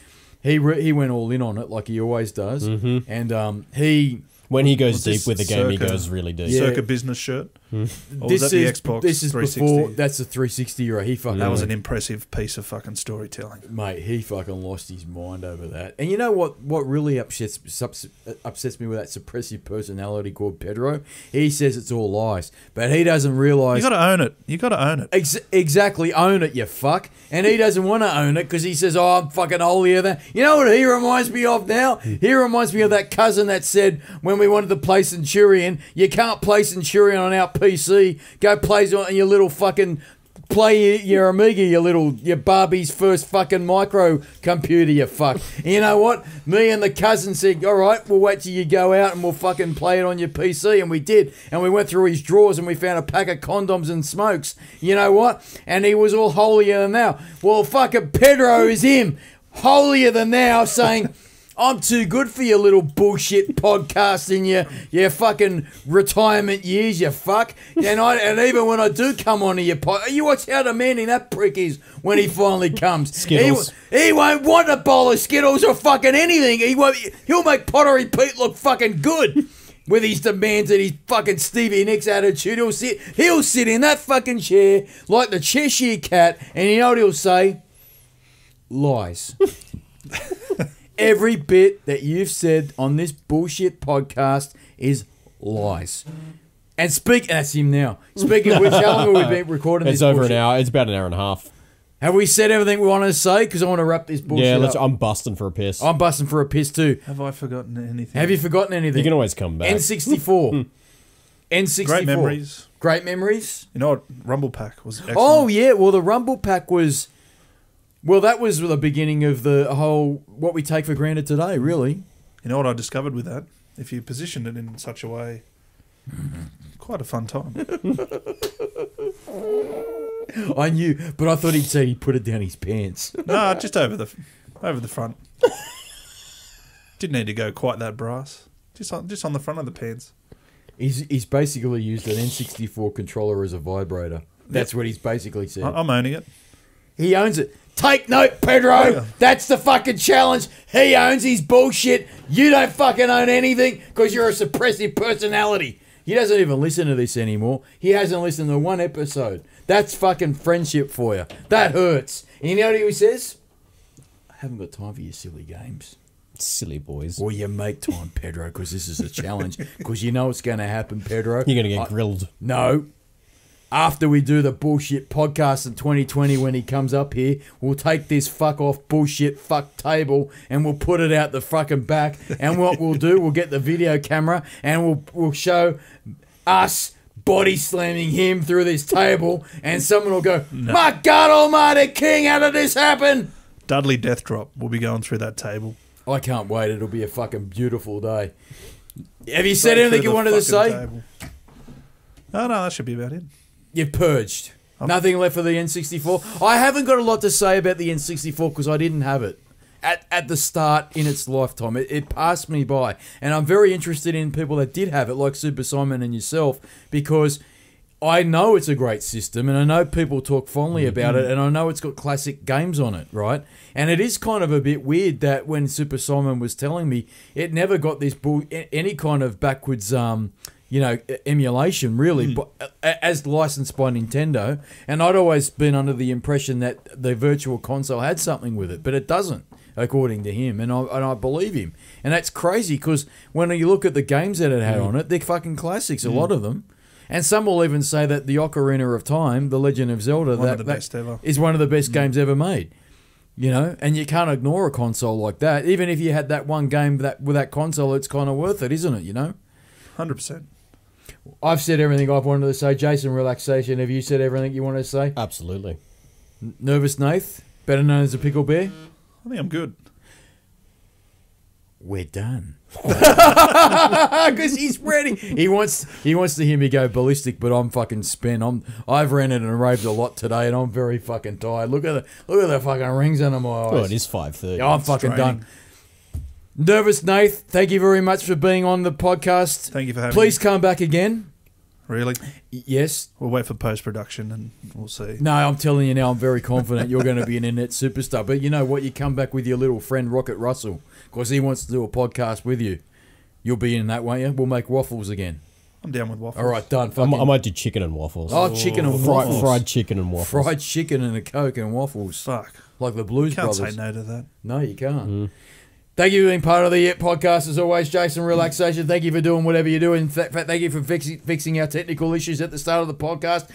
went all in on it like he always does, and when he goes deep with the game, he goes really deep. Circa business shirt. Or this was that the Xbox? This is 360? before. That's the 360 era. He fucking that was an impressive piece of fucking storytelling, mate. He fucking lost his mind over that. And you know what really upsets me with that suppressive personality called Pedro? He says it's all lies, but he doesn't realise. You got to own it. You got to own it. Exactly, own it, you fuck. And he doesn't want to own it because he says, "Oh, I'm fucking holier than." You know what he reminds me of now? He reminds me of that cousin that said when we wanted to play Centurion, you can't play Centurion on our PC. Go play on your little fucking your Amiga, your Barbie's first fucking micro computer, you fuck. And you know what? Me and the cousin said, all right, we'll wait till you go out and we'll fucking play it on your PC. And we did. And we went through his drawers and we found a pack of condoms and smokes. You know what? And he was all holier than thou. Well, fucking Pedro is him. Holier than thou, saying... I'm too good for your little bullshit podcast in your fucking retirement years, you fuck. And even when I do come onto your pod, you watch how demanding that prick is when he finally comes. Skittles. He won't want a bowl of Skittles or fucking anything. He'll make Pottery Pete look fucking good with his demands and his fucking Stevie Nicks attitude. He'll sit in that fucking chair like the Cheshire Cat, and you know what he'll say? Lies. Every bit that you've said on this bullshit podcast is lies. And that's him now. Speaking of which, how long have we been recording this? It's over an hour. It's about an hour and a half. Have we said everything we wanted to say? Because I want to wrap this bullshit up. I'm busting for a piss. I'm busting for a piss too. Have I forgotten anything? Have you forgotten anything? You can always come back. N64. N64. Great memories. Great memories. You know what? Rumble Pack was excellent. Oh, yeah. Well, the Rumble Pack was... Well, that was the beginning of the whole what we take for granted today, really. You know what I discovered with that? If you positioned it in such a way, quite a fun time. I knew, but I thought he'd say he put it down his pants. No, just over the front. Didn't need to go quite that brass. Just on the front of the pants. He's basically used an N64 controller as a vibrator. That's what he's basically said. I'm owning it. He owns it. Take note, Pedro. That's the fucking challenge. He owns his bullshit. You don't fucking own anything because you're a suppressive personality. He doesn't even listen to this anymore. He hasn't listened to one episode. That's fucking friendship for you. That hurts. And you know what he says? I haven't got time for your silly games. Silly boys. Well, you make time, Pedro, because this is a challenge. Because you know what's going to happen, Pedro. You're going to get grilled. No. After we do the bullshit podcast in 2020 when he comes up here, we'll take this fuck off bullshit fuck table and we'll put it out the fucking back. And what we'll do, we'll get the video camera and we'll show us body slamming him through this table and someone will go, my God almighty king, how did this happen? Dudley Death Drop will be going through that table. I can't wait. It'll be a fucking beautiful day. Have you said anything you wanted to say? Table. No, that should be about it. You've purged. Nothing left for the N64. I haven't got a lot to say about the N64 because I didn't have it at the start in its lifetime. It passed me by. And I'm very interested in people that did have it, like Super Simon and yourself, because I know it's a great system and I know people talk fondly about it and I know it's got classic games on it, right? And it is kind of a bit weird that when Super Simon was telling me, it never got this any kind of backwards... emulation, really, but as licensed by Nintendo. And I'd always been under the impression that the Virtual Console had something with it, but it doesn't. according to him, and I believe him. And that's crazy because when you look at the games that it had on it, they're fucking classics, a lot of them. And some will even say that the Ocarina of Time, The Legend of Zelda, One of the best ever. is one of the best games ever made. You know, and you can't ignore a console like that. Even if you had that one game with that console, it's kind of worth it, isn't it? You know, 100%. I've said everything I've wanted to say. Jason Relaxation, have you said everything you wanted to say? Absolutely. Nervous Nath, better known as the Pickle Bear. I think I'm good. We're done. Because he's ready. He wants to hear me go ballistic, but I'm fucking spent. I've ranted and raved a lot today, and I'm very fucking tired. Look at the fucking rings under my eyes. Well, it is 5:30. I'm fucking done. Nervous Nath, thank you very much for being on the podcast. Thank you for having me. Please come back again. Really? Yes. We'll wait for post-production and we'll see. No, I'm telling you now, I'm very confident you're going to be an internet superstar. But you know what? You come back with your little friend, Rocket Russell, because he wants to do a podcast with you. You'll be in that, won't you? We'll make waffles again. I'm down with waffles. All right, done. I might do chicken and waffles. Oh, chicken and waffles. Fried chicken and waffles. Fried chicken and a Coke and waffles. Fuck. Like the Blues Can't Brothers. say no to that. No, you can't. Thank you for being part of the podcast as always, Jason Relaxation. Thank you for doing whatever you're doing. Thank you for fixing our technical issues at the start of the podcast.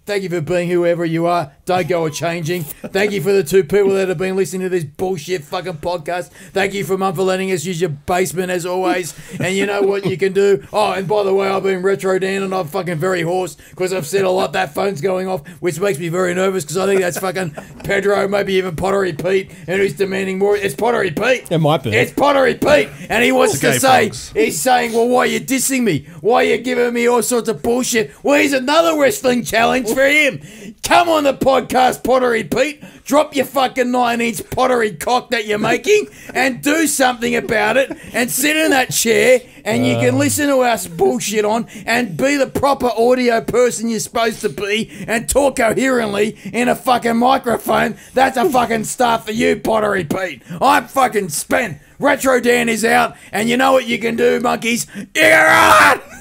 Thank you for being whoever you are. Don't go a changing. Thank you for the 2 people that have been listening to this bullshit fucking podcast. Thank you for Mum for letting us use your basement as always. And you know what you can do? Oh, and by the way, I've been Retro Dan and I'm fucking very hoarse because I've said a lot. That phone's going off, which makes me very nervous because I think that's fucking Pedro, maybe even Pottery Pete, and who's demanding more. It's Pottery Pete. It might be. It's Pottery Pete. And he wants to say, folks. he's saying, well, why are you dissing me? Why are you giving me all sorts of bullshit? Well, here's another wrestling challenge for him. Come on the podcast, Pottery Pete. Drop your fucking 9-inch pottery cock that you're making and do something about it and sit in that chair and you can listen to us bullshit on and be the proper audio person you're supposed to be and talk coherently in a fucking microphone. That's a fucking start for you, Pottery Pete. I'm fucking spent. Retro Dan is out and you know what you can do, monkeys? You can run!